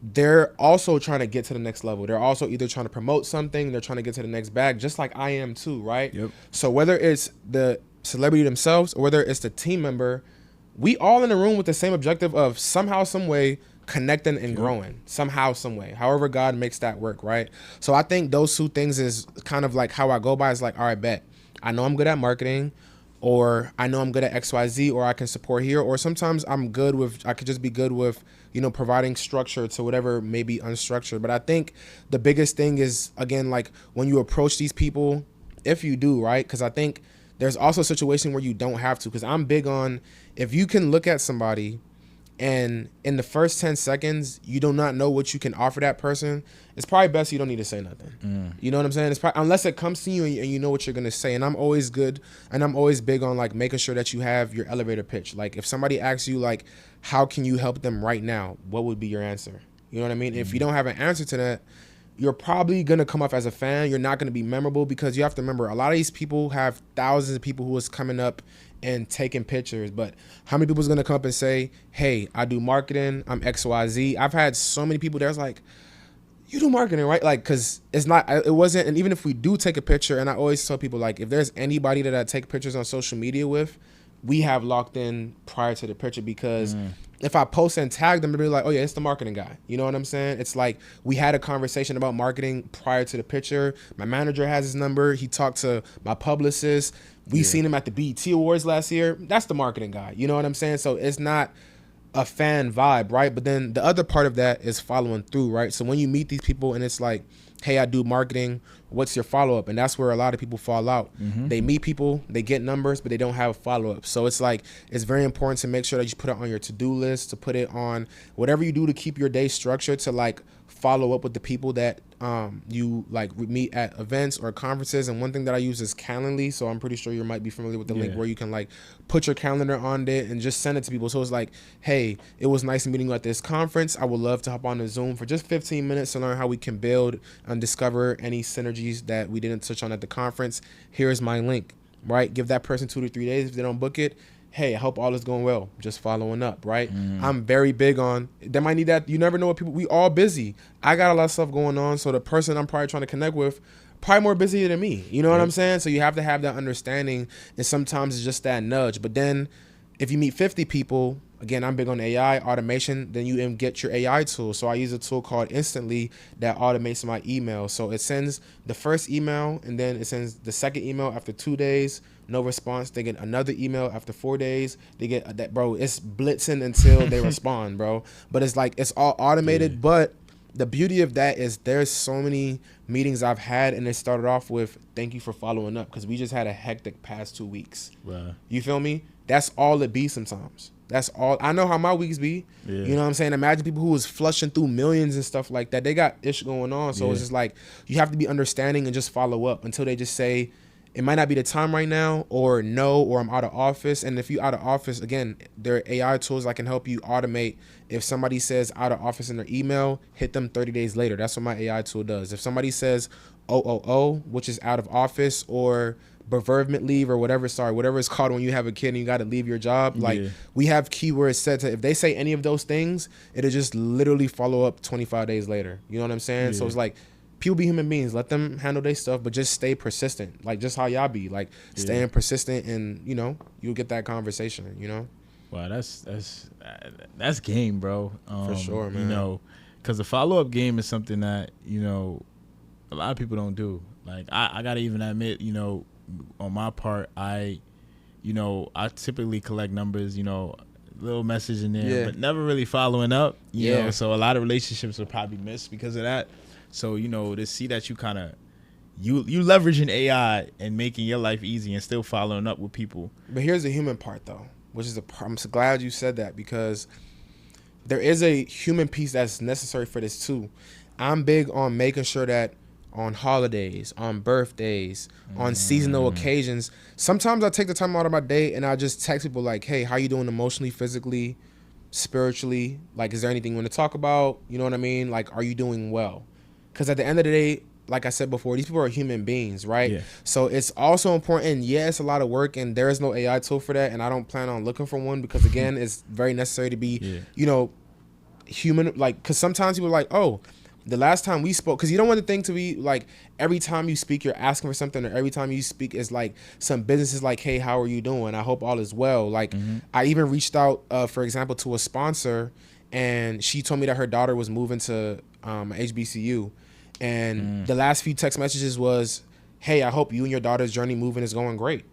Speaker 2: they're also trying to get to the next level. They're also either trying to promote something, they're trying to get to the next bag, just like I am too, right?
Speaker 1: Yep.
Speaker 2: So whether it's the celebrity themselves or whether it's the team member, we all in the room with the same objective of somehow, some way connecting and growing, somehow, some way, however God makes that work, right? So I think those 2 things is kind of like how I go by. Is like, all right, bet. I know I'm good at marketing, or I know I'm good at XYZ, or I can support here, or sometimes I could just be good with, you know, providing structure to whatever may be unstructured. But I think the biggest thing is, again, like when you approach these people, if you do, right? Because I think there's also a situation where you don't have to, because I'm big on, if you can look at somebody and in the first 10 seconds, you do not know what you can offer that person, it's probably best you don't need to say nothing. You know what I'm saying? It's probably, unless it comes to you and you know what you're going to say. And I'm always good, and I'm always big on like making sure that you have your elevator pitch. Like if somebody asks you like, how can you help them right now? What would be your answer? You know what I mean? If you don't have an answer to that, you're probably going to come off as a fan. You're not going to be memorable, because you have to remember, a lot of these people have thousands of people who is coming up and taking pictures. But how many people's gonna come up and say, hey, I do marketing, I'm XYZ? I've had so many people that's like, you do marketing, right? Like, cause it wasn't, and even if we do take a picture, and I always tell people, like, if there's anybody that I take pictures on social media with, we have locked in prior to the picture, because if I post and tag them, they'll be like, oh yeah, it's the marketing guy. You know what I'm saying? It's like, we had a conversation about marketing prior to the picture. My manager has his number. He talked to my publicist. We seen him at the BET Awards last year. That's the marketing guy. You know what I'm saying? So it's not a fan vibe, right? But then the other part of that is following through, right? So when you meet these people and it's like, hey, I do marketing, what's your follow-up? And that's where a lot of people fall out. They meet people, they get numbers, but they don't have follow-up. So it's like, it's very important to make sure that you put it on your to-do list, to put it on whatever you do to keep your day structured, to like follow up with the people that you like meet at events or conferences. And one thing that I use is Calendly. So I'm pretty sure you might be familiar with the link where you can like put your calendar on it and just send it to people. So it's like, hey, it was nice meeting you at this conference. I would love to hop on a Zoom for just 15 minutes to learn how we can build and discover any synergies that we didn't touch on at the conference. Here's my link, right? Give that person 2 to 3 days. If they don't book it, hey, I hope all is going well. Just following up, right? I'm very big on, they might need that. You never know what people, we all busy. I got a lot of stuff going on. So the person I'm probably trying to connect with, probably more busy than me. You know what I'm saying? So you have to have that understanding. And sometimes it's just that nudge. But then if you meet 50 people, again, I'm big on AI, automation, then you get your AI tool. So I use a tool called Instantly that automates my email. So it sends the first email, and then it sends the second email after 2 days. No response. They get another email after 4 days. They get that, bro. It's blitzing until they respond, bro. But it's like, it's all automated. But the beauty of that is there's so many meetings I've had, and it started off with, thank you for following up, because we just had a hectic past 2 weeks.
Speaker 1: Wow.
Speaker 2: You feel me? That's all it be sometimes. That's all. I know how my weeks be. You know what I'm saying? Imagine people who was flushing through millions and stuff like that. They got ish going on. So it's just like, you have to be understanding and just follow up until they just say, it might not be the time right now, or no, or I'm out of office. And if you out of office, again, there are AI tools that can help you automate. If somebody says out of office in their email, hit them 30 days later. That's what my AI tool does. If somebody says OOO, which is out of office, or bereavement leave, or whatever it's called when you have a kid and you got to leave your job, like we have keywords set to, if they say any of those things, it'll just literally follow up 25 days later. You know what I'm saying? So it's like, people be human beings, let them handle their stuff, but just stay persistent, like just how y'all be, like staying persistent, and you know, you'll get that conversation, you know.
Speaker 1: Wow, that's game, bro.
Speaker 2: For sure, man.
Speaker 1: You know, because the follow-up game is something that, you know, a lot of people don't do. Like, I gotta even admit, you know, on my part, I typically collect numbers, you know, little message in there, but never really following up, you know, so a lot of relationships will probably miss because of that. So, you know, to see that you kind of, you leveraging AI and making your life easy and still following up with people.
Speaker 2: But here's the human part, though, which is I'm so glad you said that, because there is a human piece that's necessary for this too. I'm big on making sure that on holidays, on birthdays, on seasonal occasions, sometimes I take the time out of my day and I just text people like, hey, how you doing emotionally, physically, spiritually? Like, is there anything you want to talk about? You know what I mean? Like, are you doing well? Because at the end of the day, like I said before, these people are human beings, right? Yeah. So it's also important. And yeah, it's a lot of work, and there is no AI tool for that. And I don't plan on looking for one, because again, it's very necessary to be, you know, human. Like, because sometimes people are like, oh, the last time we spoke, because you don't want the thing to be like every time you speak, you're asking for something, or every time you speak is like some businesses like, hey, how are you doing? I hope all is well. Like, I even reached out, for example, to a sponsor, and she told me that her daughter was moving to HBCU. And the last few text messages was, hey, I hope you and your daughter's journey moving is going great.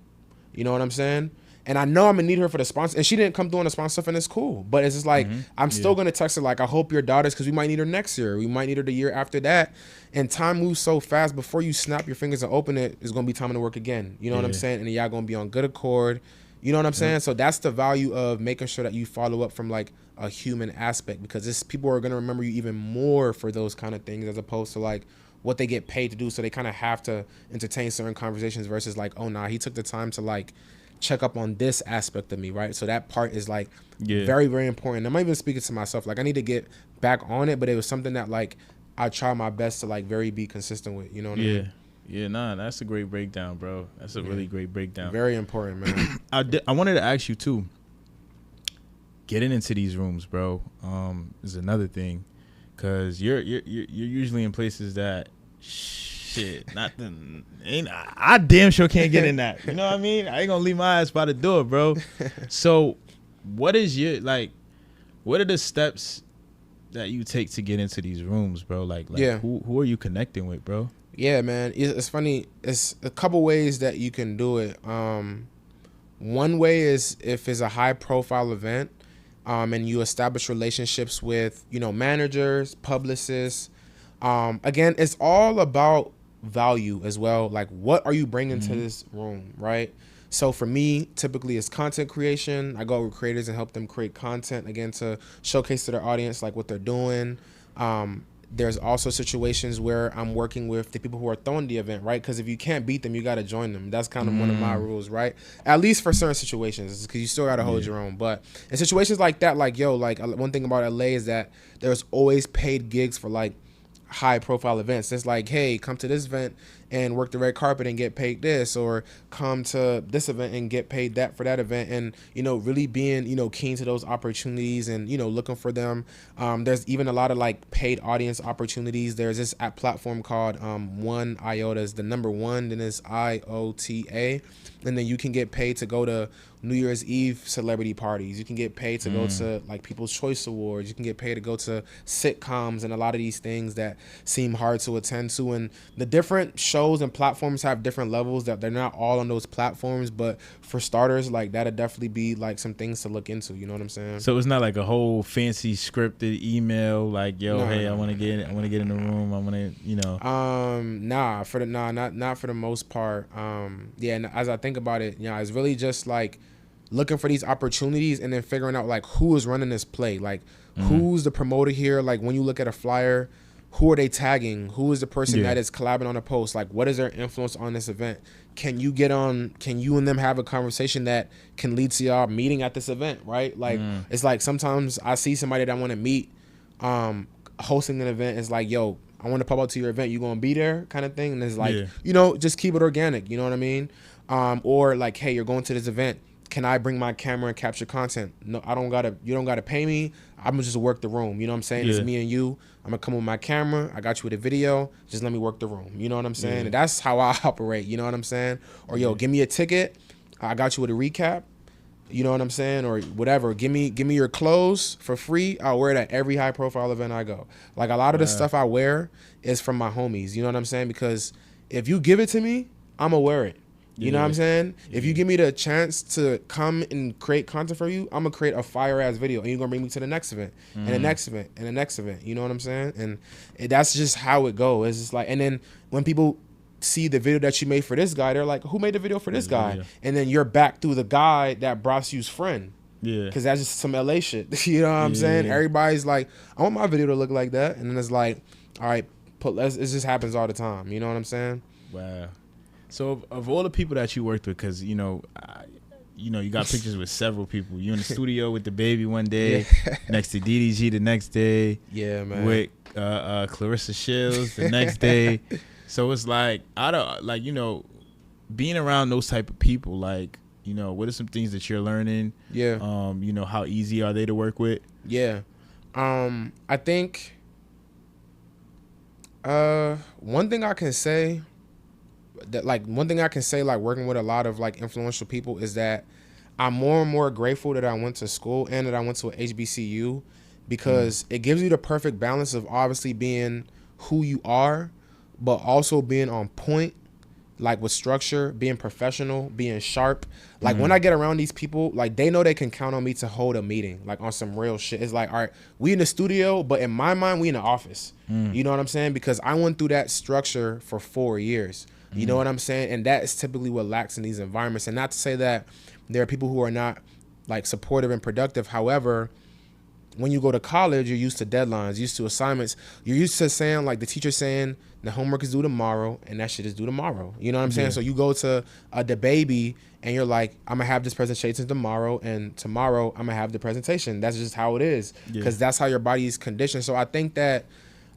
Speaker 2: You know what I'm saying? And I know I'm gonna need her for the sponsor, and she didn't come doing the sponsor stuff, and it's cool. But it's just like, I'm still gonna text her like, I hope your daughter's, because we might need her next year. We might need her the year after that. And time moves so fast. Before you snap your fingers and open it, it's gonna be time to work again. You know what I'm saying? And y'all gonna be on good accord. You know what I'm saying? So that's the value of making sure that you follow up from like a human aspect, because people are gonna remember you even more for those kind of things, as opposed to like what they get paid to do. So they kind of have to entertain certain conversations versus like, oh nah, he took the time to like check up on this aspect of me, right? So that part is like very, very important. I'm not even speaking to myself. Like, I need to get back on it, but it was something that like I try my best to like be consistent with. You know what I mean?
Speaker 1: Yeah, nah, that's a great breakdown, bro. That's a really great breakdown.
Speaker 2: Very important, man.
Speaker 1: I wanted to ask you too. Getting into these rooms, bro, is another thing, cause you're usually in places that shit, nothing. I damn sure can't get in that. You know what I mean? I ain't gonna leave my ass by the door, bro. So, what is your what are the steps that you take to get into these rooms, bro? Like
Speaker 2: Yeah.
Speaker 1: who are you connecting with, bro?
Speaker 2: Yeah, man. It's funny. It's a couple ways that you can do it. One way is if it's a high profile event, and you establish relationships with, managers, publicists. Again, it's all about value as well. Like, what are you bringing to this room, right? So for me, typically it's content creation. I go with creators and help them create content, again, to showcase to their audience like what they're doing. There's also situations where I'm working with the people who are throwing the event, right? Because if you can't beat them, you got to join them. That's kind of one of my rules, right? At least for certain situations, because you still got to hold your own. But in situations like that, one thing about LA is that there's always paid gigs for like high profile events. It's like, hey, come to this event and work the red carpet and get paid this, or come to this event and get paid that for that event. And, really being, keen to those opportunities and, looking for them. There's even a lot of like paid audience opportunities. There's this app platform called One IOTA, is the number one, then it's IOTA. And then you can get paid to go to New Year's Eve celebrity parties. You can get paid to go to like People's Choice Awards. You can get paid to go to sitcoms and a lot of these things that seem hard to attend to. And the different shows and platforms have different levels, that they're not all on those platforms. But for starters, like that'd definitely be like some things to look into. You know what I'm saying?
Speaker 1: So it's not like a whole fancy scripted email like, yo, I want to get in the room. I want to,
Speaker 2: not for the most part. And as I think about it, it's really just like looking for these opportunities and then figuring out like who is running this play, like who's the promoter here. Like when you look at a flyer, who are they tagging? Who is the person that is collabing on a post? Like, what is their influence on this event? Can you and them have a conversation that can lead to y'all meeting at this event, right? Like, it's like sometimes I see somebody that I want to meet hosting an event. It's like, yo, I want to pop out to your event. You going to be there kind of thing? And it's like, just keep it organic. You know what I mean? Or like, hey, you're going to this event. Can I bring my camera and capture content? No, you don't gotta pay me. I'm gonna just work the room. You know what I'm saying? It's me and you. I'm gonna come with my camera. I got you with a video. Just let me work the room. You know what I'm saying? And that's how I operate. You know what I'm saying? Or yo, give me a ticket. I got you with a recap. You know what I'm saying? Or whatever. Give me your clothes for free. I'll wear it at every high profile event I go. Like a lot of the stuff I wear is from my homies. You know what I'm saying? Because if you give it to me, I'ma wear it. You know what I'm saying? If you give me the chance to come and create content for you, I'm going to create a fire-ass video, and you're going to bring me to the next event, and the next event, and the next event. You know what I'm saying? And that's just how it goes. It's just like, and then when people see the video that you made for this guy, they're like, who made the video for this guy? Yeah. And then you're back through the guy that brought you's friend. Yeah. Because that's just some LA shit. You know what I'm saying? Everybody's like, I want my video to look like that. And then it's like, all right, it just happens all the time. You know what I'm saying?
Speaker 1: Wow. So of all the people that you worked with, because you got pictures with several people. You in the studio with the baby one day, next to DDG the next day,
Speaker 2: man.
Speaker 1: With Clarissa Shields the next day. So it's like being around those type of people. Like what are some things that you're learning? Yeah. How easy are they to work with?
Speaker 2: Yeah. I think one thing I can say working with a lot of like influential people is that I'm more and more grateful that I went to school and that I went to an HBCU, because it gives you the perfect balance of obviously being who you are, but also being on point, like with structure, being professional, being sharp. Like when I get around these people, like they know they can count on me to hold a meeting, like on some real shit. It's like, all right, we in the studio, but in my mind, we in the office. You know what I'm saying? Because I went through that structure for 4 years. You know what I'm saying? And that is typically what lacks in these environments. And not to say that there are people who are not like supportive and productive. However, when you go to college, you're used to deadlines, used to assignments. You're used to saying, like the teacher saying, the homework is due tomorrow, and that shit is due tomorrow. You know what I'm saying? So you go to the baby and you're like, I'm going to have this presentation tomorrow, and tomorrow I'm going to have the presentation. That's just how it is, because that's how your body is conditioned. So I think that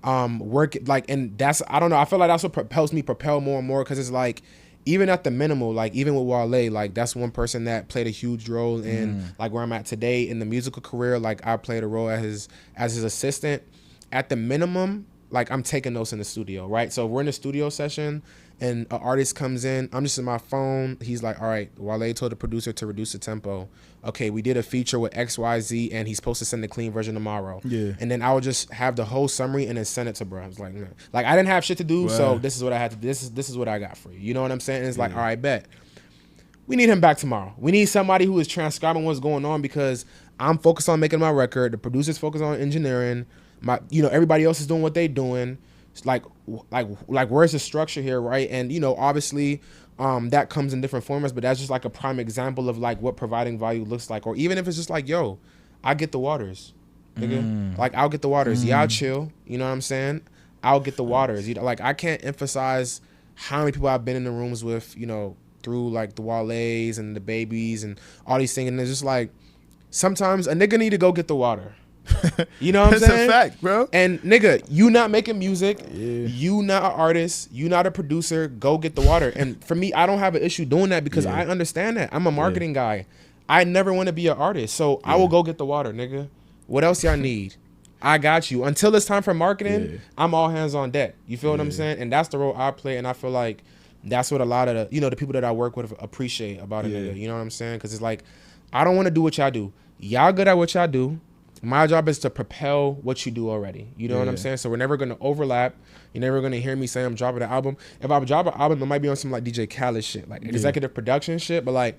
Speaker 2: work like, and that's, I don't know, I feel like that's what helps me propel more and more, because it's like, even at the minimal, like even with Wale, like that's one person that played a huge role in like where I'm at today in the musical career. Like I played a role as his assistant. At the minimum, like I'm taking notes in the studio, right? So we're in a studio session and an artist comes in, I'm just in my phone. He's like, all right, Wale told the producer to reduce the tempo. Okay, we did a feature with XYZ and he's supposed to send the clean version tomorrow.
Speaker 1: Yeah.
Speaker 2: And then I would just have the whole summary and then send it to bro. I was like, man. Like I didn't have shit to do, so this is what I had to do. This is what I got for you. You know what I'm saying? And it's like, all right, bet. We need him back tomorrow. We need somebody who is transcribing what's going on, because I'm focused on making my record. The producer's focused on engineering. Everybody else is doing what they doing. It's like where's the structure here, right? And obviously that comes in different formats, but that's just like a prime example of like what providing value looks like. Or even if it's just like, yo, I get the waters, nigga. Like I'll get the waters. Y'all chill. You know what I'm saying? I'll get the waters. Like I can't emphasize how many people I've been in the rooms with, through like the Wale's and the Babies and all these things. And it's just like, sometimes a nigga need to go get the water. You know what I'm saying?
Speaker 1: That's a fact, bro.
Speaker 2: And nigga, you not making music, you not an artist, you not a producer, go get the water. And for me, I don't have an issue doing that, because I understand that. I'm a marketing guy. I never want to be an artist, so I will go get the water, nigga. What else y'all need? I got you. Until it's time for marketing, I'm all hands on deck. You feel what I'm saying? And that's the role I play, and I feel like that's what a lot of the, the people that I work with appreciate about a nigga. You know what I'm saying? Because it's like, I don't want to do what y'all do. Y'all good at what y'all do. My job is to propel what you do already. You know what I'm saying? So we're never going to overlap. You're never going to hear me say I'm dropping an album. If I drop an album, it might be on some like DJ Khaled shit, like executive production shit. But like,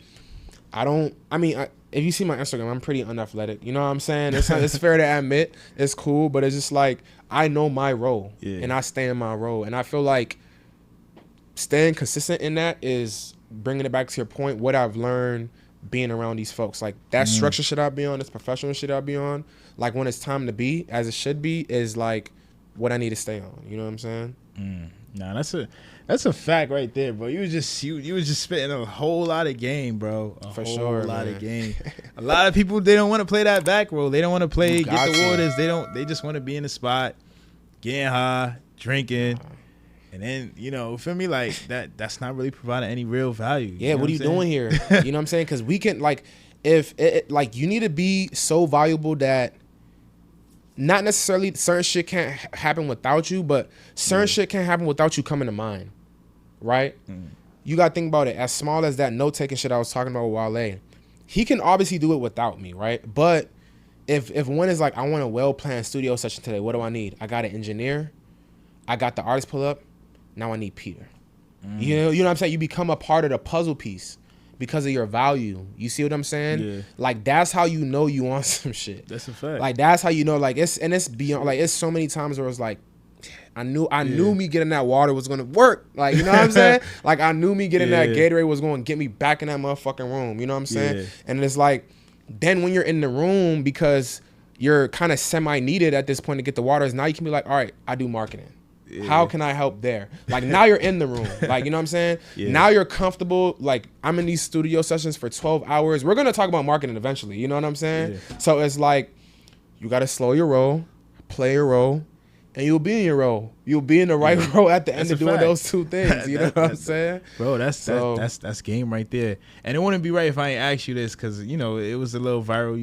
Speaker 2: if you see my Instagram, I'm pretty unathletic. You know what I'm saying? It's fair to admit. It's cool, but it's just like, I know my role and I stay in my role. And I feel like staying consistent in that is bringing it back to your point, what I've learned being around these folks. Like that structure shit I be on, this professional shit I be on, like when it's time to be as it should be, is like what I need to stay on. You know what I'm saying?
Speaker 1: Nah, that's a fact right there, bro. You was just spitting a whole lot of game, bro. A whole lot of game. A lot of people, they don't want to play that back role. They don't want to play get the waters. They just want to be in the spot, getting high, drinking. And then, feel me, like that's not really providing any real value.
Speaker 2: Yeah, what are you doing here? You know what I'm saying? Because we can, like, if it, like, you need to be so valuable that not necessarily certain shit can't happen without you, but certain shit can't happen without you coming to mind, right? You got to think about it. As small as that note-taking shit I was talking about with Wale, he can obviously do it without me, right? But if one is like, I want a well-planned studio session today, what do I need? I got an engineer. I got the artist pull up. Now I need Peter. You know what I'm saying? You become a part of the puzzle piece because of your value. You see what I'm saying?
Speaker 1: Yeah.
Speaker 2: Like that's how you know you want some shit.
Speaker 1: That's a fact.
Speaker 2: Like that's how you know. Like it's beyond. Like it's so many times where it's like, I knew me getting that water was gonna work. Like you know what I'm saying? Like I knew me getting that Gatorade was gonna get me back in that motherfucking room. You know what I'm saying?
Speaker 1: Yeah.
Speaker 2: And it's like, then when you're in the room because you're kind of semi needed at this point to get the waters, now you can be like, all right, I do marketing. How can I help there? Like now you're in the room. Like, you know what I'm saying? Now you're comfortable. Like I'm in these studio sessions for 12 hours. We're going to talk about marketing eventually. You know what I'm saying? So it's like, you got to slow your roll, play your role, and you'll be in your role. You'll be in the right role at the end of doing those two things. You know what I'm saying?
Speaker 1: Bro, that's game right there. And it wouldn't be right if I ain't asked you this because, it was a little viral.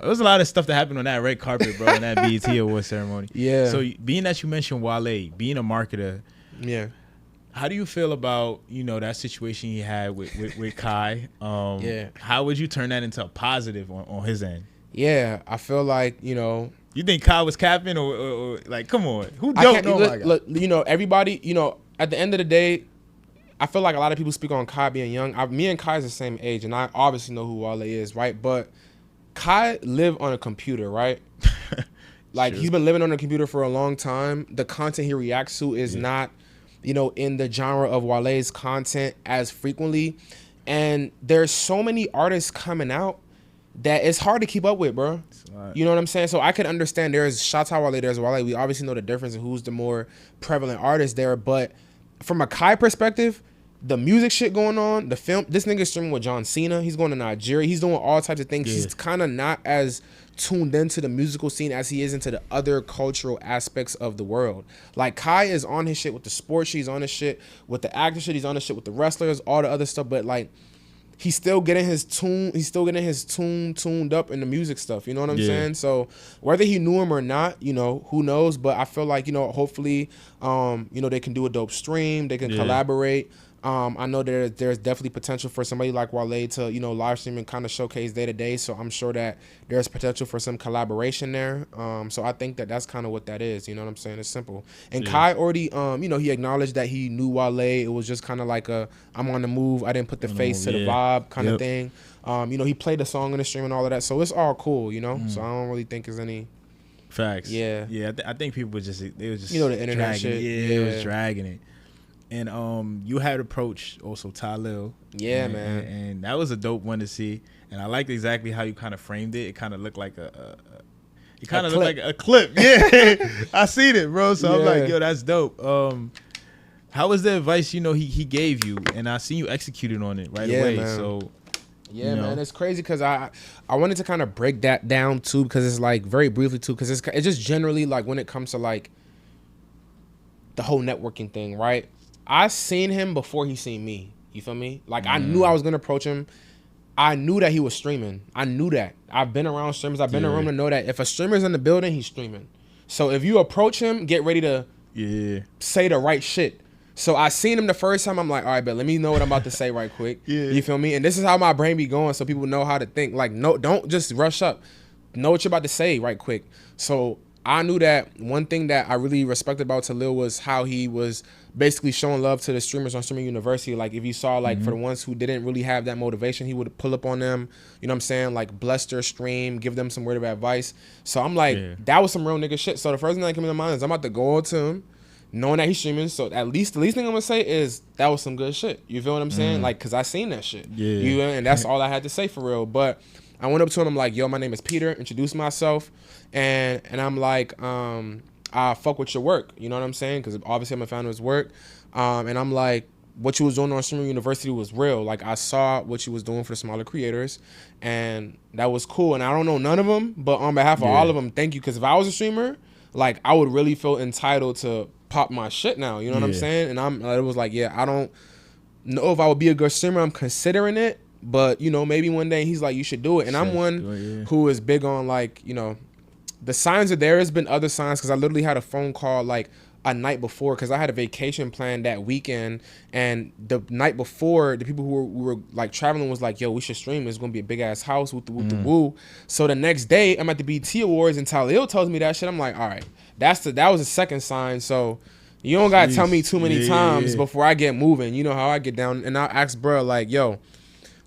Speaker 1: There was a lot of stuff that happened on that red carpet, bro, in that BET Award ceremony. Yeah. So being that you mentioned Wale, being a marketer.
Speaker 2: Yeah.
Speaker 1: How do you feel about, that situation he had with Kai? How would you turn that into a positive on his end?
Speaker 2: Yeah, I feel like,
Speaker 1: You think Kai was capping or like, come on. Who don't know my guy?
Speaker 2: Look, everybody, at the end of the day, I feel like a lot of people speak on Kai being young. Me and Kai is the same age, and I obviously know who Wale is, right? But Kai lived on a computer, right? Like, he's been living on a computer for a long time. The content he reacts to is not, in the genre of Wale's content as frequently. And there's so many artists coming out that it's hard to keep up with, bro. You know what I'm saying? So I can understand there's Shatta Wale, there's Wale. We obviously know the difference in who's the more prevalent artist there. But from a Kai perspective, the music shit going on, the film, this nigga's streaming with John Cena. He's going to Nigeria. He's doing all types of things.
Speaker 1: Yeah.
Speaker 2: He's kind of not as tuned into the musical scene as he is into the other cultural aspects of the world. Like Kai is on his shit with the sports shit, he's on his shit with the actor shit, he's on his shit with the wrestlers, all the other stuff, but like he's still getting his tune tuned up in the music stuff, you know what I'm saying? So whether he knew him or not, you know, who knows, but I feel like, you know, hopefully you know, they can do a dope stream, they can collaborate. I know there's definitely potential for somebody like Wale to, you know, live stream and kind of showcase day to day. So I'm sure that there's potential for some collaboration there. So I think that that's kind of what that is. You know what I'm saying? It's simple. And Kai already, you know, he acknowledged that he knew Wale. It was just kind of like I'm on the move. I didn't put the face to the vibe kind of thing. You know, he played the song in the stream and all of that. So it's all cool, you know? So I don't really think there's any.
Speaker 1: Facts.
Speaker 2: Yeah.
Speaker 1: Yeah. I think people they was just,
Speaker 2: you know, the internet shit.
Speaker 1: Yeah, it was dragging it. And you had approached also Ty Lil.
Speaker 2: Yeah,
Speaker 1: man. And that was a dope one to see. And I liked exactly how you kind of framed it. It kind of looked like it kind of looked like a clip. Yeah. I seen it, bro. So I'm like, yo, that's dope. How was the advice, you know, he gave you? And I seen you executing on it right away.
Speaker 2: Man.
Speaker 1: So
Speaker 2: yeah,
Speaker 1: you know.
Speaker 2: man, it's crazy because I wanted to kind of break that down too, because it's like very briefly too, because it's just generally like when it comes to like the whole networking thing, right? I seen him before he seen me. You feel me? Like I knew I was gonna approach him. I knew that he was streaming. I knew that. I've been around streamers. I've been in a room to know that if a streamer's in the building, he's streaming. So if you approach him, get ready to say the right shit. So I seen him the first time. I'm like, all right, but let me know what I'm about to say right quick. You feel me? And this is how my brain be going, so people know how to think. Like, no, don't just rush up. Know what you're about to say right quick. So I knew that one thing that I really respected about Talil was how he was basically showing love to the streamers on Streaming University. Like if you saw like for the ones who didn't really have that motivation, he would pull up on them, you know what I'm saying? Like bless their stream, give them some word of advice. So I'm like, that was some real nigga shit. So the first thing that came to mind is I'm about to go to him knowing that he's streaming. So at least the least thing I'm gonna say is that was some good shit. You feel what I'm saying? Like, cause I seen that shit. And that's all I had to say for real. But I went up to him, I'm like, yo, my name is Peter, introduced myself, and I'm like, I fuck with your work, you know what I'm saying? Because obviously I'm a fan of his work, and I'm like, what you was doing on Streaming University was real. Like I saw what you was doing for the smaller creators, and that was cool. And I don't know none of them, but on behalf of all of them, thank you. Because if I was a streamer, like I would really feel entitled to pop my shit now, you know what I'm saying? And it was like, I don't know if I would be a good streamer. I'm considering it. But, you know, maybe one day he's like, you should do it. And I'm one who is big on, like, you know, the signs are there. Has been other signs because I literally had a phone call, like, a night before because I had a vacation planned that weekend. And the night before, the people who were like, traveling was like, yo, we should stream. It's going to be a big-ass house with the woo. So the next day, I'm at the BT Awards, and Talil tells me that shit. I'm like, all right, that was a second sign. So you don't got to tell me too many times before I get moving. You know how I get down. And I'll ask bro, like, yo,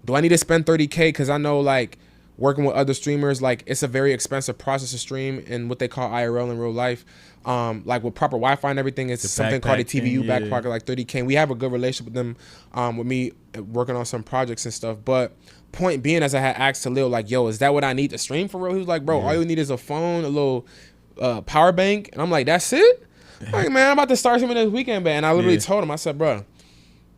Speaker 2: do I need to spend $30K? Because I know, like, working with other streamers, like, it's a very expensive process to stream in what they call IRL in real life. Like, with proper Wi-Fi and everything, it's something called a TVU back pocket, like $30K. And we have a good relationship with them, with me working on some projects and stuff. But point being, as I had asked Talil, like, yo, is that what I need to stream for real? He was like, bro, all you need is a phone, a little power bank. And I'm like, that's it? Like, man, I'm about to start streaming this weekend, man. And I literally told him, I said, bro,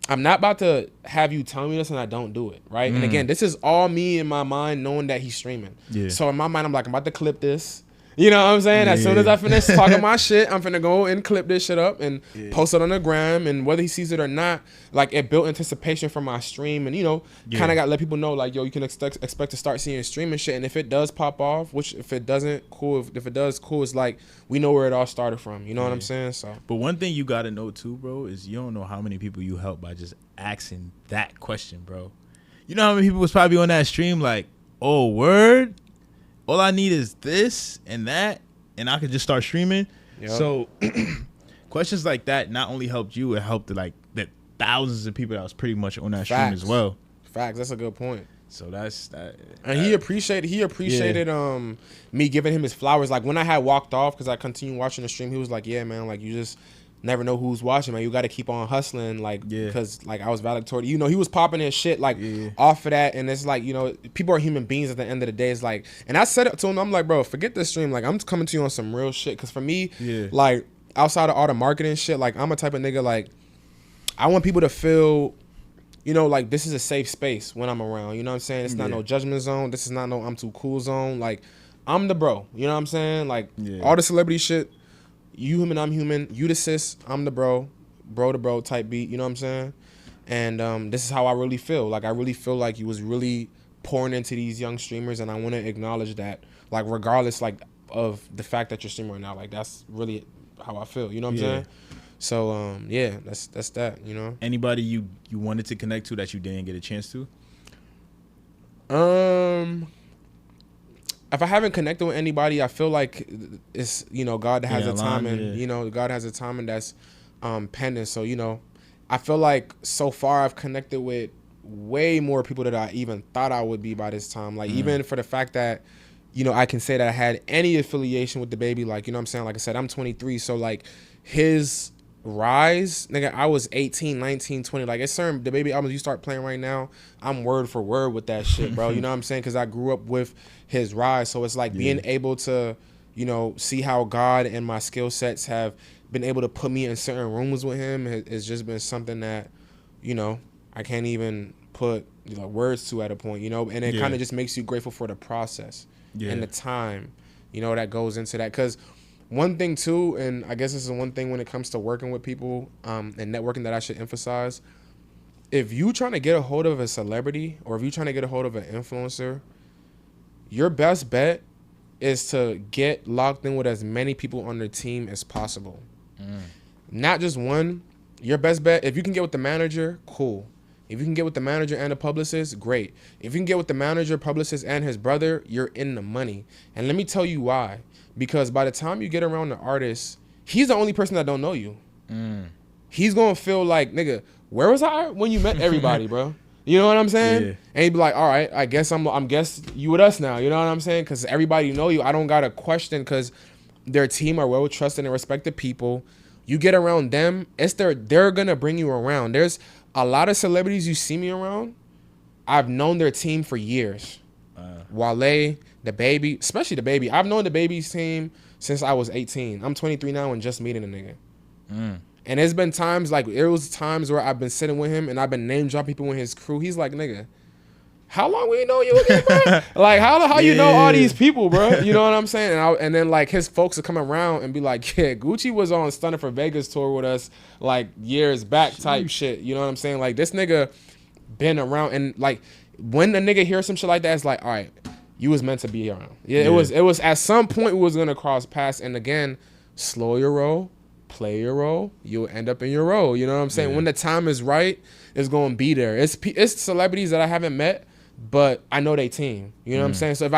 Speaker 2: I'm not about to have you tell me this and I don't do it, right? And again, this is all me in my mind knowing that he's streaming. So in my mind, I'm like, I'm about to clip this. You know what I'm saying? As soon as I finish talking my shit, I'm finna go and clip this shit up and post it on the gram. And whether he sees it or not, like, it built anticipation for my stream. And, you know, kind of got to let people know, like, yo, you can expect to start seeing streaming shit. And if it does pop off, which if it doesn't, cool. If it does, cool. It's like, we know where it all started from. You know what I'm saying? So,
Speaker 1: but one thing you got to know, too, bro, is you don't know how many people you help by just asking that question, bro. You know how many people was probably on that stream like, oh, word? All I need is this and that, and I could just start streaming. So questions like that not only helped you, it helped the thousands of people that was pretty much on that stream as well.
Speaker 2: Facts. That's a good point.
Speaker 1: So that's that.
Speaker 2: And he appreciated me giving him his flowers. Like when I had walked off, because I continued watching the stream, he was like, yeah, man, like you just never know who's watching, man. You got to keep on hustling, like, because like I was valedictorian. You know, he was popping his shit like off of that, and it's like, you know, people are human beings at the end of the day. It's like, and I said it to him, I'm like, bro, forget this stream. Like, I'm coming to you on some real shit, because for me, like outside of all the marketing shit, like I'm a type of nigga, like I want people to feel you know, like, this is a safe space when I'm around. You know what I'm saying? It's not no judgment zone. This is not no I'm too cool zone. Like, I'm the bro. You know what I'm saying? Like, all the celebrity shit, you human, I'm human. You the sis, I'm the bro. Bro to bro type beat. You know what I'm saying? And this is how I really feel. Like, I really feel like you was really pouring into these young streamers, and I want to acknowledge that. Like, regardless, like, of the fact that you're streaming right now, like, that's really how I feel. You know what I'm saying? So that's that. You know.
Speaker 1: Anybody you wanted to connect to that you didn't get a chance to?
Speaker 2: If I haven't connected with anybody, I feel like it's, you know, God has a time, and you know, God has a time, and that's pending. So, you know, I feel like so far I've connected with way more people than I even thought I would be by this time. Like, even for the fact that, you know, I can say that I had any affiliation with the baby. Like, you know what I'm saying? Like I said, I'm 23. So, like, his rise, nigga, I was 18, 19, 20. Like, it's certain, the baby albums you start playing right now, I'm word for word with that shit, bro. You know what I'm saying? Because I grew up with his rise. So it's like being able to, you know, see how God and my skill sets have been able to put me in certain rooms with him has just been something that, you know, I can't even put, you know, words to at a point, you know, and it kind of just makes you grateful for the process and the time, you know, that goes into that. Because one thing too, and I guess this is one thing when it comes to working with people and networking that I should emphasize, if you trying to get a hold of a celebrity, or if you trying to get a hold of an influencer, your best bet is to get locked in with as many people on their team as possible. Not just one. Your best bet, if you can get with the manager, cool. If you can get with the manager and the publicist, great. If you can get with the manager, publicist, and his brother, you're in the money. And let me tell you why. Because by the time you get around the artist, he's the only person that don't know you. He's going to feel like, nigga, where was I when you met everybody, bro? You know what I'm saying? And he'd be like, all right, I guess I'm guess you with us now. You know what I'm saying? Because everybody know you. I don't got to question, because their team are well trusted and respected people. You get around them, they're going to bring you around. There's a lot of celebrities you see me around, I've known their team for years. Wale, the baby, especially the baby. I've known the baby's team since I was 18. I'm 23 now and just meeting a nigga. And there's been times, like, there was times where I've been sitting with him and I've been name dropping people in his crew. He's like, nigga, how long we know you again, bro? Like, how you know all these people, bro? You know what I'm saying? And then, like, his folks will come around and be like, yeah, Gucci was on Stunner for Vegas tour with us, like, years back type shit. You know what I'm saying? Like, this nigga been around. And, like, when the nigga hears some shit like that, it's like, all right, you was meant to be around. It was at some point we was going to cross paths. And, again, slow your roll, play your role, you'll end up in your role. You know what I'm saying? When the time is right, it's going to be there. It's celebrities that I haven't met, but I know they team. You know what I'm saying? So if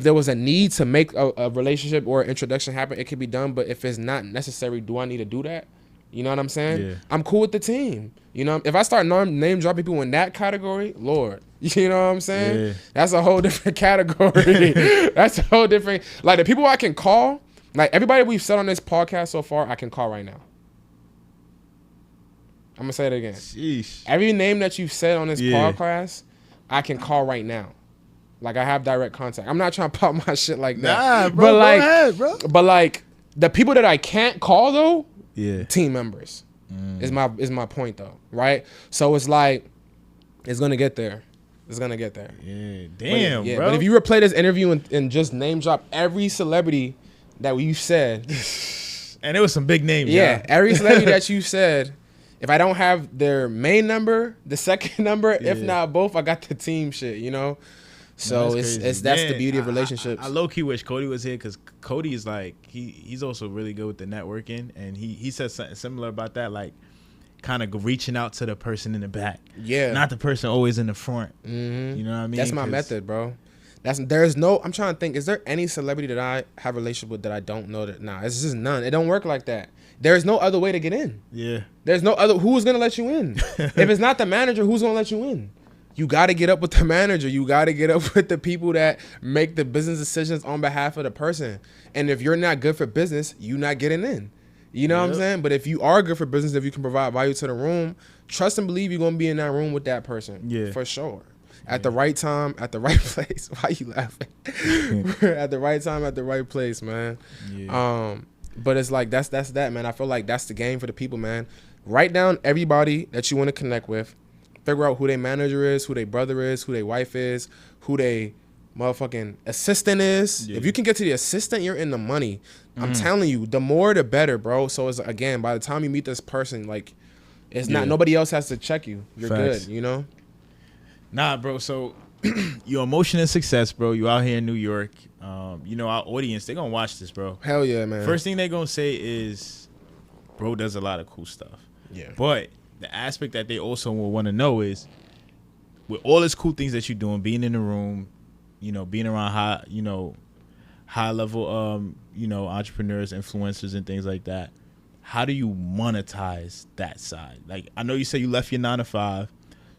Speaker 2: there was a need to make a relationship or introduction happen, it could be done. But if it's not necessary, do I need to do that? You know what I'm saying? I'm cool with the team. You know, if I start name dropping people in that category, Lord, you know what I'm saying? That's a whole different category. That's a whole different, like, the people I can call, like, everybody we've said on this podcast so far, I can call right now. I'm gonna say it again.
Speaker 1: Sheesh.
Speaker 2: Every name that you've said on this podcast, I can call right now. Like, I have direct contact. I'm not trying to pop my shit like that.
Speaker 1: Nah, bro,
Speaker 2: but like,
Speaker 1: go ahead, bro.
Speaker 2: But like, the people that I can't call though, team members is my point though, right? So it's like, it's gonna get there. It's gonna get there.
Speaker 1: Yeah, damn, bro.
Speaker 2: But if you replay this interview and just name drop every celebrity that you said,
Speaker 1: and it was some big names.
Speaker 2: Every celebrity that you said. If I don't have their main number, the second number, if not both, I got the team shit, you know? So that's the beauty of relationships.
Speaker 1: I low-key wish Cody was here, because Cody is like, he's also really good with the networking, and he said something similar about that, like, kind of reaching out to the person in the back. Yeah. Not the person always in the front. Mm-hmm. You know what I mean?
Speaker 2: That's my method, bro. I'm trying to think, is there any celebrity that I have a relationship with that I don't know that? Nah, it's just none. It don't work like that. There's no other way to get in. Yeah. There's no other. Who's going to let you in? If it's not the manager, who's going to let you in? You got to get up with the manager. You got to get up with the people that make the business decisions on behalf of the person. And if you're not good for business, you're not getting in. You know what I'm saying? But if you are good for business, if you can provide value to the room, trust and believe you're going to be in that room with that person. Yeah. For sure. At the right time, at the right place. Why you laughing? At the right time, at the right place, man. Yeah. But it's like, that's that, man. I feel like that's the game for the people, man. Write down everybody that you want to connect with. figure out who their manager is, who their brother is, who their wife is, who they motherfucking assistant is.
Speaker 1: Yeah.
Speaker 2: If you can get to the assistant, you're in the money. I'm telling you, the more the better, bro. So it's, again, by the time you meet this person, like, it's not, nobody else has to check you. You're
Speaker 1: Facts.
Speaker 2: good, you know?
Speaker 1: Nah, bro. So your emotion and success, bro. You out here in New York. You know, our audience, they gonna watch this, bro.
Speaker 2: Hell yeah, man.
Speaker 1: First thing they gonna say is, bro does a lot of cool stuff.
Speaker 2: Yeah.
Speaker 1: But the aspect that they also will want to know is, with all these cool things that you're doing, being in the room, you know, being around high level, you know, entrepreneurs, influencers, and things like that. How do you monetize that side? Like, I know you say you left your 9-to-5,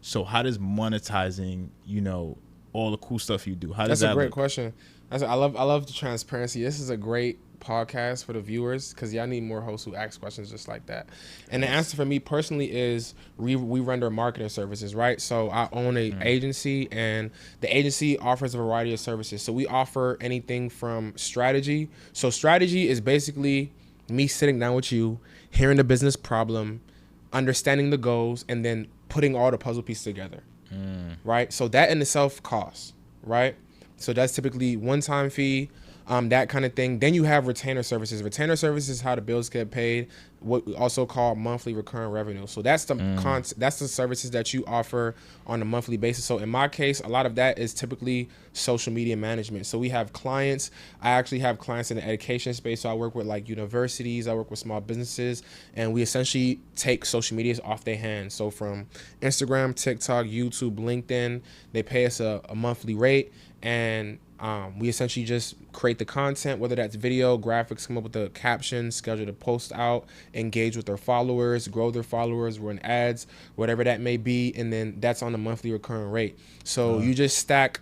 Speaker 1: so how does monetizing, you know, all the cool stuff you do? How does
Speaker 2: That's
Speaker 1: that
Speaker 2: a great
Speaker 1: look?
Speaker 2: question. I love the transparency. This is a great podcast for the viewers because y'all need more hosts who ask questions just like that. And the answer for me personally is we render marketing services, right? So I own a agency, and the agency offers a variety of services. So we offer anything from strategy. So strategy is basically me sitting down with you, hearing the business problem, understanding the goals, and then putting all the puzzle pieces together, right? So that in itself costs, right? So that's typically one-time fee, that kind of thing. Then you have retainer services. Retainer services is how the bills get paid, what we also call monthly recurring revenue. So that's the that's the services that you offer on a monthly basis. So in my case, a lot of that is typically social media management. So we have clients. I actually have clients in the education space. So I work with like universities, I work with small businesses, and we essentially take social medias off their hands. So from Instagram, TikTok, YouTube, LinkedIn, they pay us a monthly rate, and we essentially just create the content, whether that's video, graphics, come up with the captions, schedule the post out, engage with their followers, grow their followers, run ads, whatever that may be. And then that's on a monthly recurring rate. So you just stack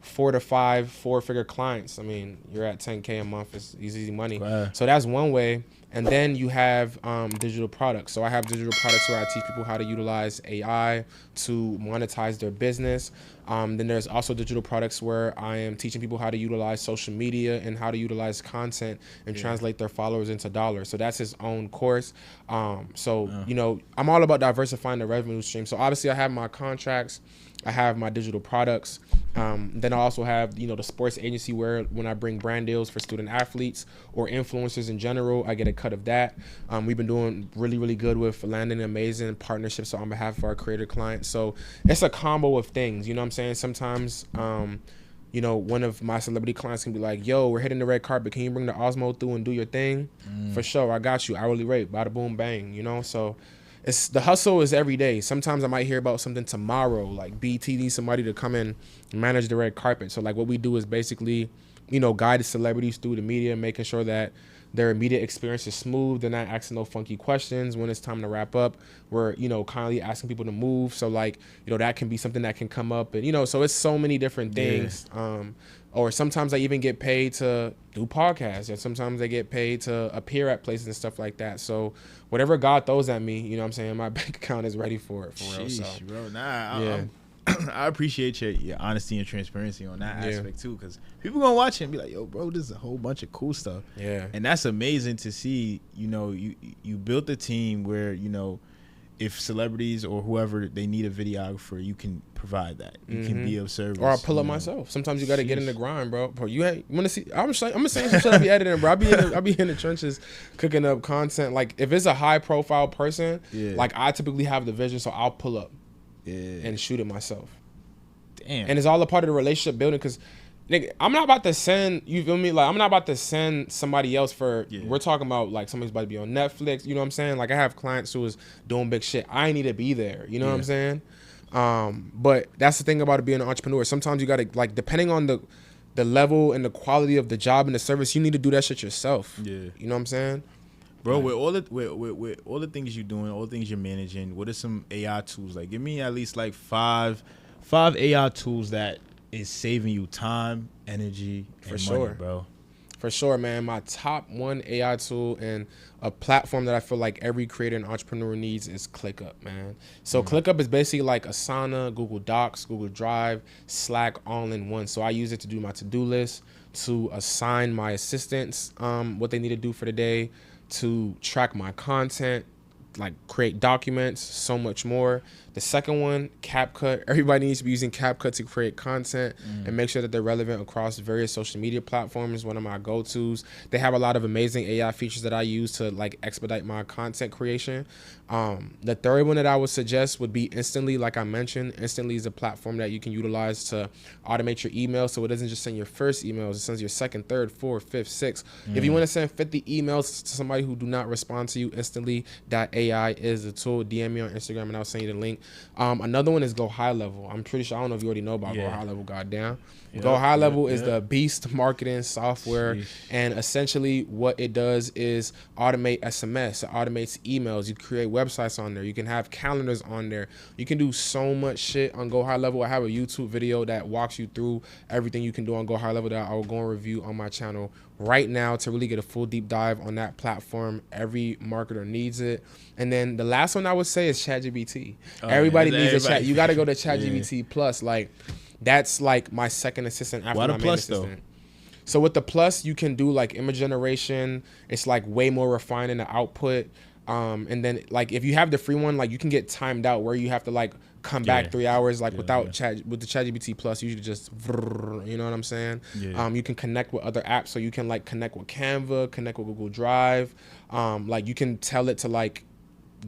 Speaker 2: 4 to 5 4-figure clients. I mean, you're at 10K a month. It's easy money.
Speaker 1: Wow.
Speaker 2: So that's one way. And then you have digital products. So I have digital products where I teach people how to utilize AI to monetize their business. Then there's also digital products where I am teaching people how to utilize social media and how to utilize content and translate their followers into dollars. So that's his own course. You know, I'm all about diversifying the revenue stream. So obviously I have my contracts, I have my digital products. Then I also have, you know, the sports agency where when I bring brand deals for student athletes or influencers in general, I get a cut of that. We've been doing really, really good with landing amazing partnerships on behalf of our creator clients. So it's a combo of things, you know what I'm saying? Sometimes, you know, one of my celebrity clients can be like, yo, we're hitting the red carpet. Can you bring the Osmo through and do your thing? For sure. I got you. Hourly rate, bada boom, bang, you know? So it's the hustle is every day. Sometimes I might hear about something tomorrow, like BT needs somebody to come and manage the red carpet. So like what we do is basically, you know, guide the celebrities through the media, making sure that their immediate experience is smooth. They're not asking no funky questions. When it's time to wrap up, we're, you know, kindly asking people to move. So like, you know, that can be something that can come up, and, you know, so it's so many different things. Or sometimes I even get paid to do podcasts, and sometimes I get paid to appear at places and stuff like that. So whatever God throws at me, you know what I'm saying, my bank account is ready for it, for real. So
Speaker 1: Bro, nah,
Speaker 2: yeah.
Speaker 1: I appreciate your honesty and transparency on that aspect too, because people gonna watch it and be like, yo, bro, this is a whole bunch of cool stuff.
Speaker 2: Yeah.
Speaker 1: And that's amazing to see. You know, you built a team where, you know, if celebrities or whoever, they need a videographer, you can provide that. You can be of service.
Speaker 2: Or I'll pull up myself. Sometimes you got to get in the grind, bro. You want to see? I'm saying some shit I be editing, bro. I be in the trenches cooking up content. Like if it's a high profile person, like I typically have the vision, so I'll pull up and shoot it myself.
Speaker 1: Damn.
Speaker 2: And it's all a part of the relationship building, because nigga, I'm not about to send, you feel me? Like I'm not about to send somebody else for, we're talking about like somebody's about to be on Netflix, you know what I'm saying? Like I have clients who is doing big shit. I need to be there, you know what I'm saying? But that's the thing about being an entrepreneur. Sometimes you gotta, like, depending on the level and the quality of the job and the service, you need to do that shit yourself. You know what I'm saying?
Speaker 1: Bro, with all the things you're doing, all the things you're managing, what are some AI tools? Like, give me at least like five AI tools that is saving you time, energy, and money, bro.
Speaker 2: For sure, man. My top one AI tool and a platform that I feel like every creator and entrepreneur needs is ClickUp, man. So ClickUp is basically like Asana, Google Docs, Google Drive, Slack, all in one. So I use it to do my to-do list, to assign my assistants what they need to do for the day, to track my content, like create documents, so much more. The second one, CapCut. Everybody needs to be using CapCut to create content and make sure that they're relevant across various social media platforms. One of my go-tos. They have a lot of amazing AI features that I use to like expedite my content creation. The third one that I would suggest would be Instantly. Like I mentioned, Instantly is a platform that you can utilize to automate your email, so it doesn't just send your first emails, it sends your second, third, fourth, fifth, sixth. If you want to send 50 emails to somebody who do not respond to you, Instantly.ai is the tool. DM me on Instagram and I'll send you the link. Another one is Go High Level. I'm pretty sure, I don't know if you already know about Go High Level. Goddamn. Go High Level is the beast marketing software. Sheesh. And essentially what it does is automate SMS. It automates emails. You create websites on there. You can have calendars on there. You can do so much shit on Go High Level. I have a YouTube video that walks you through everything you can do on Go High Level that I will go and review on my channel right now to really get a full deep dive on that platform. Every marketer needs it. And then the last one I would say is ChatGPT. Everybody needs a chat. You got to go to ChatGPT Plus. Like, that's like my second assistant after my main assistant. Though? So with the Plus, you can do like image generation. It's like way more refined in the output. And then like if you have the free one, like you can get timed out where you have to like come back 3 hours, like with the ChatGPT Plus, you should just, you know what I'm saying? You can connect with other apps, so you can like connect with Canva, connect with Google Drive. Like you can tell it to like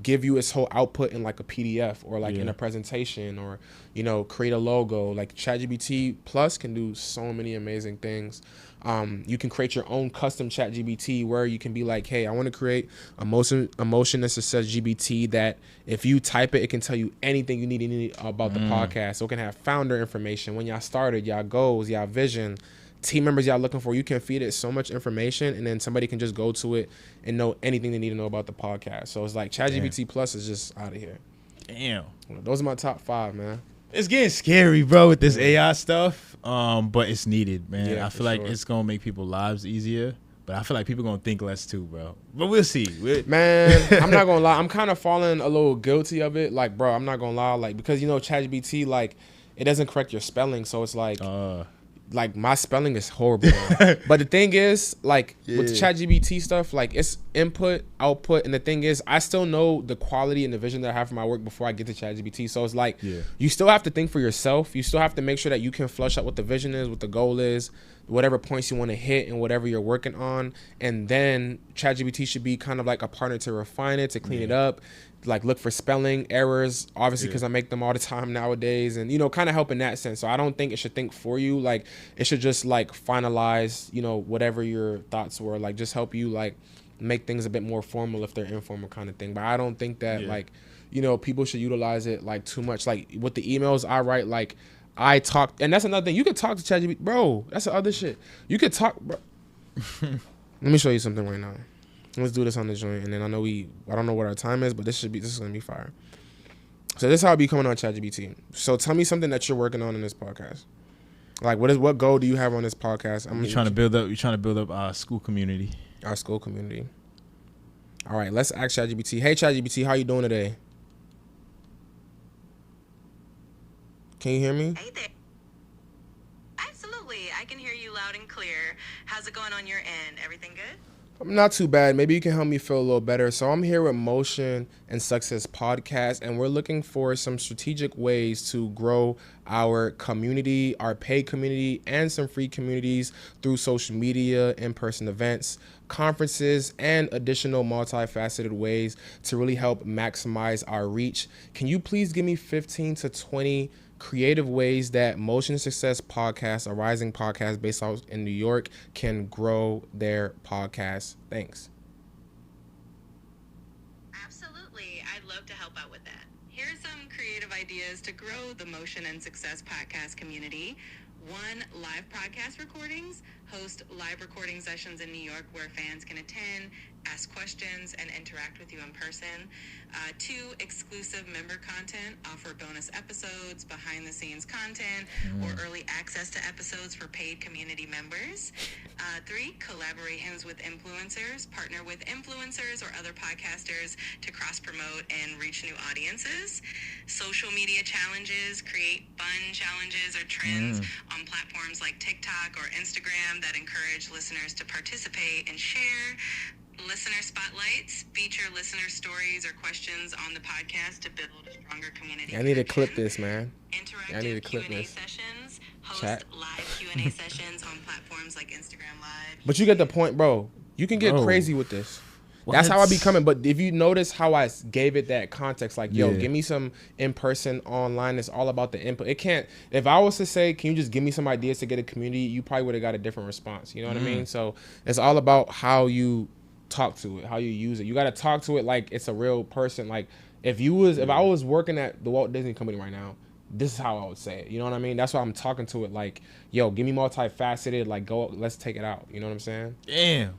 Speaker 2: give you its whole output in like a PDF or like in a presentation, or you know, create a logo. Like ChatGPT Plus can do so many amazing things. You can create your own custom ChatGPT where you can be like, hey, I want to create a motion and success GBT that if you type it, it can tell you anything you need about the podcast. So it can have founder information, when y'all started, y'all goals, y'all vision, team members y'all looking for. You can feed it so much information, and then somebody can just go to it and know anything they need to know about the podcast. So it's like ChatGPT Plus is just out of here.
Speaker 1: Damn.
Speaker 2: Those are my top 5, man.
Speaker 1: It's getting scary, bro, with this AI stuff. But it's needed, man.
Speaker 2: Yeah,
Speaker 1: I feel like it's gonna make people's lives easier. But I feel like people gonna think less too, bro. But we'll see.
Speaker 2: Man, I'm not gonna lie. I'm kind of falling a little guilty of it. Like, bro, I'm not gonna lie. Like, because you know, ChatGPT, like, it doesn't correct your spelling, so it's like my spelling is horrible. But the thing is, like with the ChatGPT stuff, like it's input, output, and the thing is, I still know the quality and the vision that I have for my work before I get to ChatGPT. So it's like you still have to think for yourself. You still have to make sure that you can flush out what the vision is, what the goal is, whatever points you want to hit, and whatever you're working on. And then ChatGPT should be kind of like a partner to refine it, to clean it up, like look for spelling errors, obviously, because I make them all the time nowadays, and you know, kind of help in that sense. So I don't think it should think for you. Like it should just like finalize, you know, whatever your thoughts were, like just help you like make things a bit more formal if they're informal kind of thing. But I don't think that like, you know, people should utilize it like too much. Like with the emails I write, like I talk, and that's another thing. You could talk to ChatGPT, bro. That's the other shit. You could talk, bro. Let me show you something right now. Let's do this on the joint, and then I don't know what our time is, but this is gonna be fire. So this is how I be coming on ChatGPT. So tell me something that you're working on in this podcast. Like what goal do you have on this podcast?
Speaker 1: You're trying to build up our school community.
Speaker 2: Our school community. All right, let's ask ChatGPT. Hey ChatGPT, how you doing today? Can you hear me?
Speaker 4: Hey there. Absolutely, I can hear you loud and clear. How's it going on your end? Everything good?
Speaker 2: Not too bad. Maybe you can help me feel a little better. So I'm here with Motion and Success Podcast, and we're looking for some strategic ways to grow our community, our paid community, and some free communities through social media, in-person events, conferences, and additional multifaceted ways to really help maximize our reach. Can you please give me 15 to 20 creative ways that Motion Success Podcast, a rising podcast based out in New York, can grow their podcast? Thanks.
Speaker 4: Absolutely. I'd love to help out with that. Here are some creative ideas to grow the Motion and Success podcast community. 1, live podcast recordings. Host live recording sessions in New York where fans can attend, ask questions, and interact with you in person. 2, exclusive member content. Offer bonus episodes, behind-the-scenes content, or early access to episodes for paid community members. 3, collaborations with influencers. Partner with influencers or other podcasters to cross-promote and reach new audiences. Social media challenges. Create fun challenges or trends on platforms like TikTok or Instagram that encourage listeners to participate and share. Listener spotlights feature listener stories or questions on the podcast to build a stronger community.
Speaker 2: I need to clip this, man.
Speaker 4: Interactive
Speaker 2: I need to clip
Speaker 4: Q&A
Speaker 2: this.
Speaker 4: sessions. Host
Speaker 2: Chat.
Speaker 4: live Q&A sessions on platforms like Instagram Live.
Speaker 2: But you get the point, bro. You can get
Speaker 1: Bro.
Speaker 2: crazy with this. That's how I be coming. But if you notice how I gave it that context, like, yo,
Speaker 1: Yeah.
Speaker 2: give me some in person, online. It's all about the input. It can't. If I was to say, can you just give me some ideas to get a community? You probably would have got a different response. You know what I mean? So it's all about how you talk to it, how you use it. You got to talk to it like it's a real person. Like if I was working at the Walt Disney Company right now, this is how I would say it. You know what I mean? That's why I'm talking to it. Like, yo, give me multifaceted. Like, go, let's take it out. You know what I'm saying?
Speaker 1: Damn.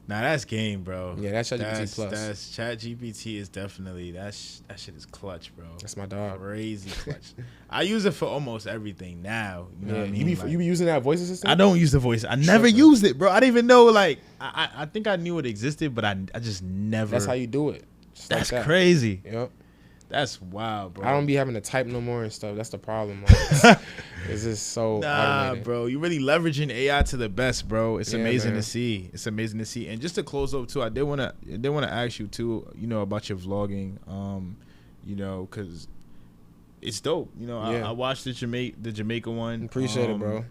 Speaker 1: Nah, that's game, bro.
Speaker 2: Yeah, that's ChatGPT Plus.
Speaker 1: That's ChatGPT is definitely that shit is clutch, bro.
Speaker 2: That's my dog.
Speaker 1: Crazy clutch. I use it for almost everything now. You know what I mean?
Speaker 2: You be using that voice assistant?
Speaker 1: I don't use the voice. I never used it, bro. I didn't even know. Like, I think I knew it existed, but I just never.
Speaker 2: That's how you do it. Just
Speaker 1: That's
Speaker 2: like that.
Speaker 1: crazy.
Speaker 2: Yep.
Speaker 1: That's wild, bro.
Speaker 2: I don't be having to type no more and stuff. That's the problem. Like, it's just so automated.
Speaker 1: Bro, you really leveraging AI to the best, bro. It's
Speaker 2: Yeah,
Speaker 1: amazing
Speaker 2: man.
Speaker 1: to see. It's amazing to see. And just to close up too, I did wanna ask you too, you know, about your vlogging, you know, because it's dope. You know,
Speaker 2: Yeah.
Speaker 1: I watched the Jamaica one.
Speaker 2: Appreciate it, bro.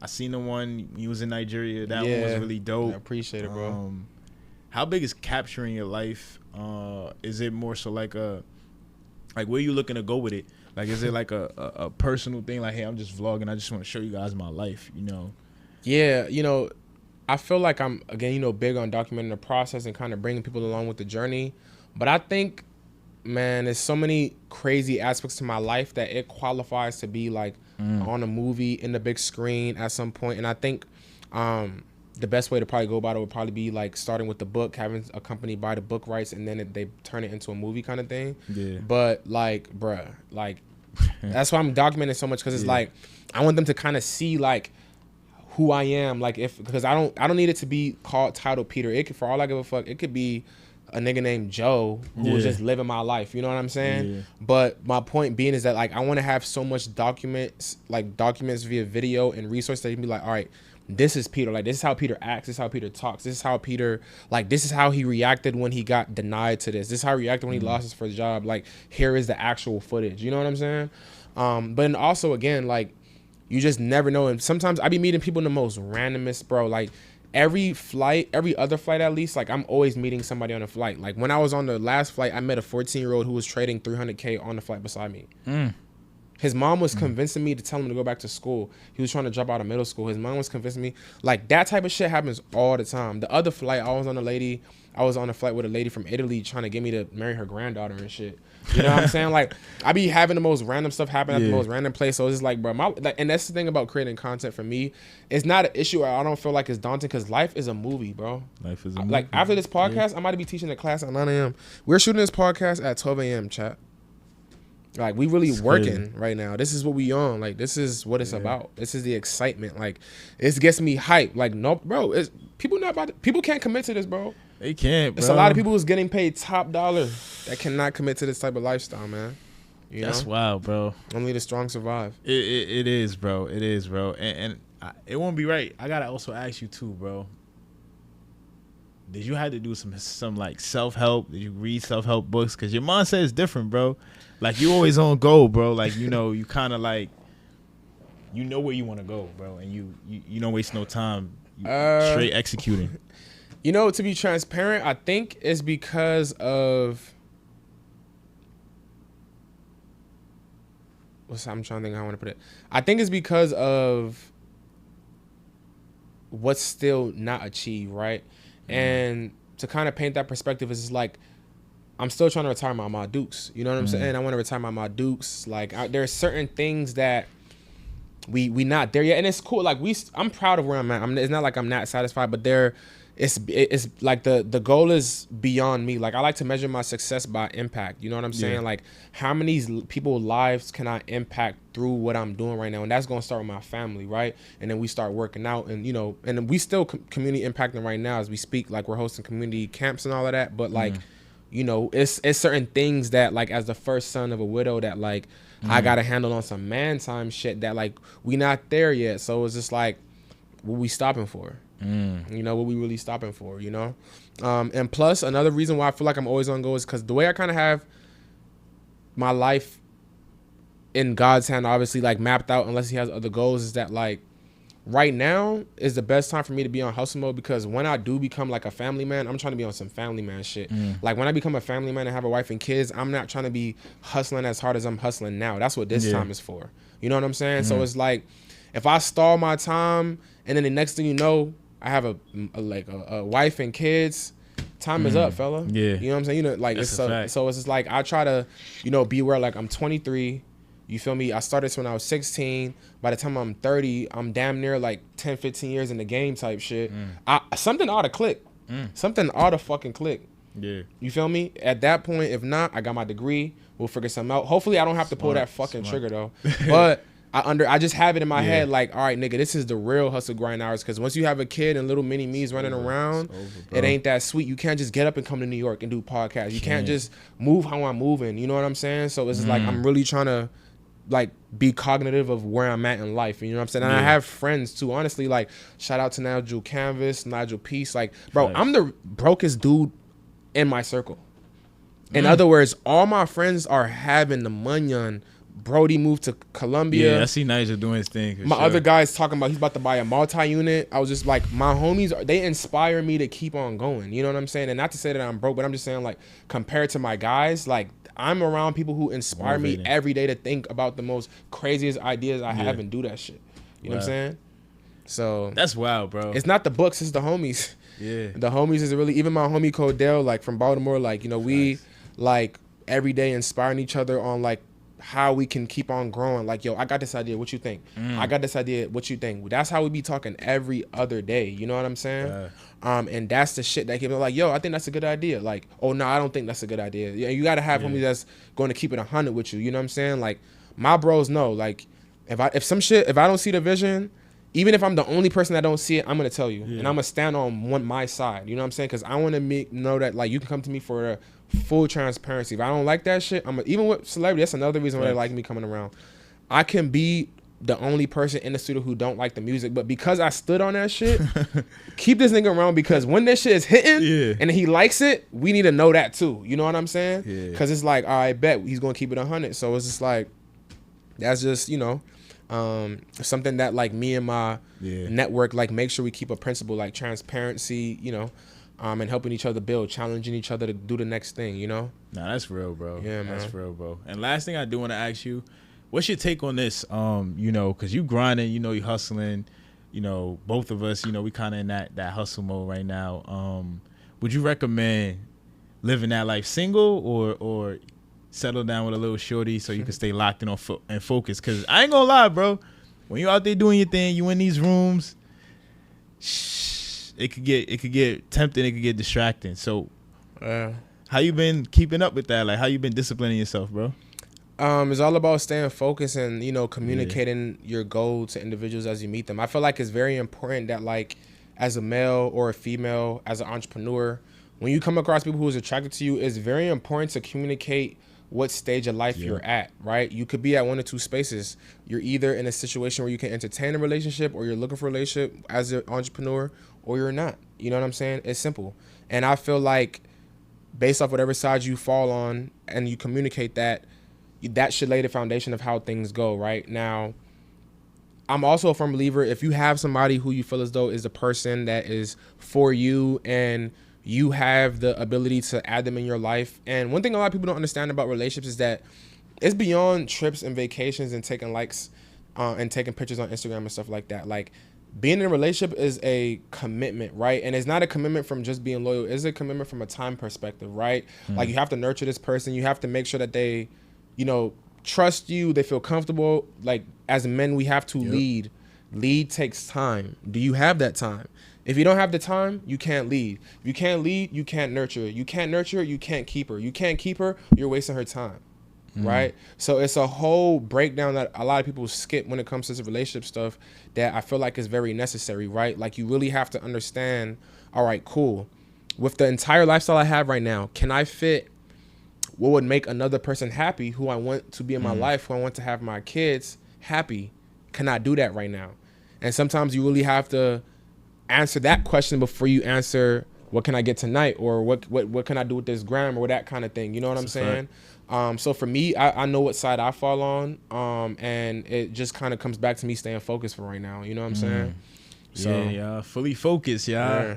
Speaker 1: I seen the one you was in Nigeria. That one
Speaker 2: Yeah.
Speaker 1: was really dope.
Speaker 2: I appreciate it, bro.
Speaker 1: How big is capturing your life? Is it more so like where you looking to go with it? Like, is it like a personal thing? Like, hey, I'm just vlogging. I just want to show you guys my life, you know?
Speaker 2: Yeah, you know, I feel like I'm, again, you know, big on documenting the process and kind of bringing people along with the journey. But I think, man, there's so many crazy aspects to my life that it qualifies to be like on a movie in the big screen at some point. And I think the best way to probably go about it would probably be like starting with the book, having a company buy the book rights, and then they turn it into a movie kind of thing.
Speaker 1: Yeah.
Speaker 2: But like, bruh, like that's why I'm documenting so much, because it's like I want them to kind of see like who I am, like because I don't need it to be titled Peter. It could, for all I give a fuck, it could be a nigga named Joe who was just living my life. You know what I'm saying?
Speaker 1: Yeah.
Speaker 2: But my point being is that like I want to have so much documents via video and resource that you can be like, all right, this is Peter. Like, this is how Peter acts. This is how Peter talks. This is how Peter, like, this is how he reacted when he got denied to this. This is how he reacted when he lost his first job. Like, here is the actual footage. You know what I'm saying? But then also, again, like, you just never know. And sometimes I be meeting people in the most randomest, bro. Like, every other flight at least, like, I'm always meeting somebody on a flight. Like, when I was on the last flight, I met a 14-year-old who was trading $300K on the flight beside me. His mom was convincing me to tell him to go back to school. He was trying to drop out of middle school. His mom was convincing me. Like, that type of shit happens all the time. The other flight, I was on a flight with a lady from Italy trying to get me to marry her granddaughter and shit. You know what I'm saying? Like, I be having the most random stuff happen at the most random place. So it's just like, bro, and that's the thing about creating content for me. It's not an issue. I don't feel like it's daunting, because life is a movie, bro.
Speaker 1: Life is a movie.
Speaker 2: Like, after this podcast, I might be teaching a class at 9 a.m. We're shooting this podcast at 12 a.m., chat. Like, we really working right now. This is what we on. Like, this is what it's about. This is the excitement. Like, it gets me hyped. Like, no, bro, people can't commit to this, bro.
Speaker 1: They can't, bro.
Speaker 2: It's a lot of people who's getting paid top dollar that cannot commit to this type of lifestyle, man.
Speaker 1: That's wild, bro.
Speaker 2: Only the strong survive.
Speaker 1: It is, bro. It is, bro. And it won't be right. I gotta also ask you too, bro. Did you have to do some like self-help? Did you read self-help books? Because your mom said it's different, bro. Like, you always on go, bro. Like, you know, you kind of like, you know where you want to go, bro. And you don't waste no time. You straight executing.
Speaker 2: You know, to be transparent, I think it's because of I'm trying to think how I want to put it. I think it's because of what's still not achieved, right? And to kind of paint that perspective, is like I'm still trying to retire my Dukes. You know what I'm saying? I want to retire my Dukes. Like, there are certain things that we not there yet, and it's cool. Like, I'm proud of where I'm at. It's not like I'm not satisfied, but it's like the goal is beyond me. Like, I like to measure my success by impact. You know what I'm saying?
Speaker 1: Yeah.
Speaker 2: Like, how many people's lives can I impact through what I'm doing right now? And that's going to start with my family, right? And then we start working out, and, you know, and we still community impacting right now as we speak. Like, we're hosting community camps and all of that. But like, you know, it's certain things that, like, as the first son of a widow, that like I got to handle on some man time shit that like we not there yet. So it's just like, what we stopping for? You know, what we really stopping for, you know? And plus, another reason why I feel like I'm always on go is because the way I kind of have my life in God's hand, obviously, like, mapped out, unless he has other goals, is that, like, right now is the best time for me to be on hustle mode, because when I do become, like, a family man, I'm trying to be on some family man shit. Like, when I become a family man and have a wife and kids, I'm not trying to be hustling as hard as I'm hustling now. That's what this time is for. You know what I'm saying? So it's like, if I stall my time and then the next thing you know, I have a wife and kids, time is up, fella.
Speaker 1: Yeah.
Speaker 2: You know what I'm saying? You know, like,
Speaker 1: That's
Speaker 2: it's
Speaker 1: a fact.
Speaker 2: so it's just like, I try to, you know, be aware, like, I'm 23. You feel me? I started this when I was 16. By the time I'm 30, I'm damn near like 10, 15 years in the game type shit. Something ought to click. Something ought to fucking click.
Speaker 1: Yeah.
Speaker 2: You feel me? At that point, if not, I got my degree. We'll figure something out. Hopefully, I don't have to pull that fucking trigger though. But I just have it in my head, like, all right, nigga, this is the real hustle grind hours. Because once you have a kid and little mini me's running around, it ain't that sweet. You can't just get up and come to New York and do podcasts. You can't just move how I'm moving. You know what I'm saying? So it's just like, I'm really trying to, like, be cognitive of where I'm at in life. You know what I'm saying? And I have friends too, honestly, like, shout out to Nigel Canvas, Nigel Peace. Like, bro, I'm the brokest dude in my circle. In other words, all my friends are having the money. Brody moved to Colombia.
Speaker 1: Yeah, I see Nigel doing his thing.
Speaker 2: My other guy's talking about he's about to buy a multi-unit. I was just like, my homies, they inspire me to keep on going. You know what I'm saying? And not to say that I'm broke, but I'm just saying, like, compared to my guys, like, I'm around people who inspire me every day to think about the most craziest ideas I have and do that shit. You know what I'm saying? So
Speaker 1: that's wild, bro.
Speaker 2: It's not the books, it's the homies.
Speaker 1: Yeah.
Speaker 2: The homies is really, even my homie Codell, like, from Baltimore, like, you know, we like every day inspiring each other on, like, how we can keep on growing. Like, yo, I got this idea, what you think? I got this idea, what you think? That's how we be talking every other day. You know what I'm saying? And that's the shit that keeps like, yo, I think that's a good idea. Like, oh no, I don't think that's a good idea. Yeah, you gotta have homies that's going to keep it 100 with you. You know what I'm saying? Like, my bros know, like, if I don't see the vision, even if I'm the only person that don't see it, I'm gonna tell you, and I'm gonna stand on my side. You know what I'm saying? Because I want to know that, like, you can come to me for a full transparency. If I don't like that shit, even with celebrity, that's another reason why they like me coming around. I can be the only person in the studio who don't like the music, but because I stood on that shit, keep this nigga around, because when this shit is hitting and he likes it, we need to know that too. You know what I'm saying? Because it's like, all right, bet he's gonna keep it 100. So it's just like, that's just, you know, something that, like, me and my network, like, make sure we keep a principle, like transparency, you know, and helping each other build, challenging each other to do the next thing, you know?
Speaker 1: Nah, that's real, bro.
Speaker 2: Yeah, man.
Speaker 1: That's real, bro. And last thing I do want to ask you, what's your take on this? You know, because you grinding, you know, you hustling, you know, both of us, you know, we kind of in that hustle mode right now. Would you recommend living that life single or settle down with a little shorty so you can stay locked in and focused? Because I ain't gonna lie, bro, when you out there doing your thing, you in these rooms, it could get tempting, it could get distracting. So how you been keeping up with that? Like, how you been disciplining yourself, bro?
Speaker 2: It's all about staying focused and, you know, communicating your goal to individuals as you meet them. I feel like it's very important that, like, as a male or a female, as an entrepreneur, when you come across people who is attracted to you, it's very important to communicate what stage of life you're at, right? You could be at one or two spaces. You're either in a situation where you can entertain a relationship, or you're looking for a relationship as an entrepreneur, or you're not. You know what I'm saying? It's simple. And I feel like based off whatever side you fall on and you communicate that should lay the foundation of how things go, right? Now, I'm also a firm believer, if you have somebody who you feel as though is the person that is for you and you have the ability to add them in your life. And one thing a lot of people don't understand about relationships is that it's beyond trips and vacations and taking likes and taking pictures on Instagram and stuff like that. Like, being in a relationship is a commitment, right? And it's not a commitment from just being loyal. It's a commitment from a time perspective, right? Like, you have to nurture this person. You have to make sure that they, you know, trust you. They feel comfortable. Like, as men, we have to lead. Lead takes time. Do you have that time? If you don't have the time, you can't lead. If you can't lead, you can't nurture. You can't nurture, you can't keep her. You can't keep her, you're wasting her time. Right? So it's a whole breakdown that a lot of people skip when it comes to this relationship stuff that I feel like is very necessary, right? Like, you really have to understand, all right, cool. With the entire lifestyle I have right now, can I fit what would make another person happy, who I want to be in my life, who I want to have my kids happy? Can I do that right now? And sometimes you really have to answer that question before you answer what can I get tonight, or what can I do with this gram, or that kind of thing. You know what I'm saying? So for me, I know what side I fall on, and it just kind of comes back to me staying focused for right now. You know what I'm saying? So
Speaker 1: Yeah, fully focused, y'all.
Speaker 2: Yeah.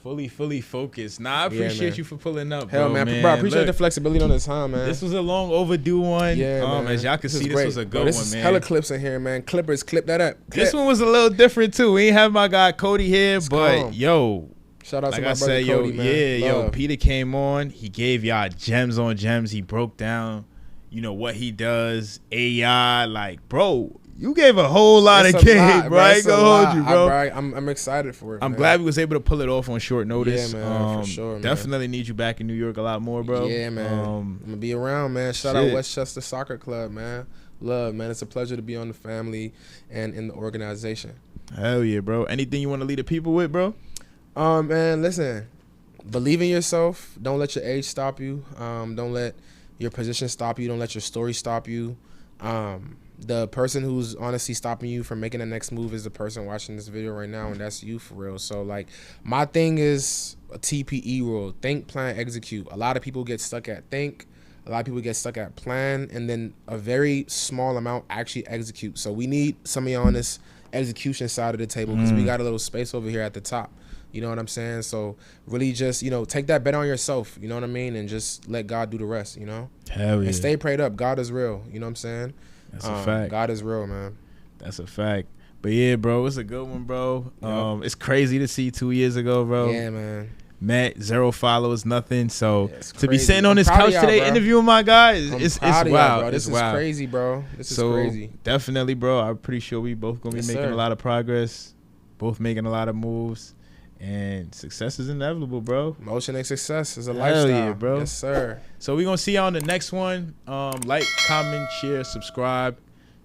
Speaker 1: Fully focused. Nah, I appreciate
Speaker 2: man.
Speaker 1: you for pulling up,
Speaker 2: hell,
Speaker 1: bro,
Speaker 2: man, bro, I appreciate
Speaker 1: Look,
Speaker 2: the flexibility on this time, man.
Speaker 1: This was a long overdue one.
Speaker 2: Yeah, man.
Speaker 1: As y'all can see, this was a good
Speaker 2: this
Speaker 1: one,
Speaker 2: is
Speaker 1: man.
Speaker 2: hella clips in here, man. Clippers, clip that up.
Speaker 1: This
Speaker 2: Clip.
Speaker 1: one was a little different too. We ain't have my guy Cody here, but
Speaker 2: calm.
Speaker 1: yo,
Speaker 2: Shout out
Speaker 1: like
Speaker 2: to my
Speaker 1: I
Speaker 2: brother
Speaker 1: said,
Speaker 2: Cody, man.
Speaker 1: yo,
Speaker 2: Love.
Speaker 1: Peter came on. He gave y'all gems on gems. He broke down, what he does. AI, like, bro, you gave a whole lot
Speaker 2: It's
Speaker 1: of
Speaker 2: a
Speaker 1: game,
Speaker 2: lot,
Speaker 1: bro. I ain't
Speaker 2: It's a
Speaker 1: gonna
Speaker 2: lot.
Speaker 1: hold you, bro.
Speaker 2: I'm excited for it.
Speaker 1: I'm
Speaker 2: man.
Speaker 1: glad we was able to pull it off on short notice.
Speaker 2: Yeah, man, for sure, man.
Speaker 1: Definitely need you back in New York a lot more, bro.
Speaker 2: Yeah, man. I'm gonna be around, man. Shout
Speaker 1: shit.
Speaker 2: out Westchester Soccer Club, man. Love, man. It's a pleasure to be on the family and in the organization.
Speaker 1: Hell yeah, bro. Anything you want to lead the people with, bro?
Speaker 2: Man, listen. Believe in yourself. Don't let your age stop you. Don't let your position stop you. Don't let your story stop you. The person who's honestly stopping you from making the next move is the person watching this video right now, and that's you for real. So, like, my thing is a TPE rule: think, plan, execute. A lot of people get stuck at think. A lot of people get stuck at plan, and then a very small amount actually execute. So we need some of y'all on this execution side of the table, because we got a little space over here at the top. You know what I'm saying? So really just, take that bet on yourself, you know what I mean? And just let God do the rest,
Speaker 1: Hell yeah.
Speaker 2: And stay prayed up. God is real, you know what I'm saying?
Speaker 1: That's a fact.
Speaker 2: God is real, man.
Speaker 1: That's a fact. But yeah, bro, it's a good one, bro.
Speaker 2: Yep.
Speaker 1: It's crazy to see 2 years ago, bro.
Speaker 2: Yeah, man.
Speaker 1: Met 0 followers, nothing. So
Speaker 2: Yeah, it's
Speaker 1: to be
Speaker 2: crazy.
Speaker 1: sitting on
Speaker 2: I'm
Speaker 1: this
Speaker 2: proud of
Speaker 1: couch
Speaker 2: y'all,
Speaker 1: today
Speaker 2: bro.
Speaker 1: interviewing my guy,
Speaker 2: I'm
Speaker 1: it's
Speaker 2: proud of y'all,
Speaker 1: wild.
Speaker 2: bro.
Speaker 1: It's
Speaker 2: This is
Speaker 1: wild.
Speaker 2: crazy, bro. This is
Speaker 1: So
Speaker 2: crazy.
Speaker 1: definitely, bro, I'm pretty sure we both gonna be
Speaker 2: Yes,
Speaker 1: making
Speaker 2: sir.
Speaker 1: a lot of progress, both making a lot of moves, and success is inevitable, bro.
Speaker 2: Motion and success is a
Speaker 1: Hell
Speaker 2: lifestyle.
Speaker 1: yeah, bro.
Speaker 2: Yes, sir.
Speaker 1: So we're gonna see y'all on the next one. Like, comment, share, subscribe.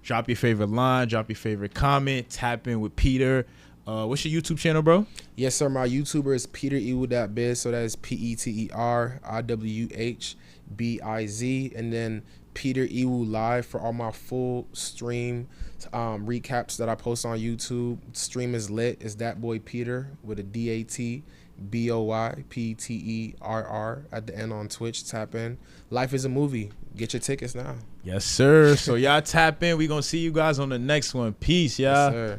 Speaker 1: Drop your favorite line, drop your favorite comment, tap in with Peter. What's your YouTube channel, bro?
Speaker 2: Yes, sir. My YouTuber is Peter Iwuh.biz. So that is PeteriWuhBiz. And then Peter Iwuh Live for all my full stream recaps that I post on YouTube. Stream is lit. It's that boy Peter with a DATBOYPTERR at the end on Twitch. Tap in. Life is a movie. Get your tickets now.
Speaker 1: Yes, sir. So y'all tap in. We gonna see you guys on the next one. Peace, y'all.
Speaker 2: Yes, sir.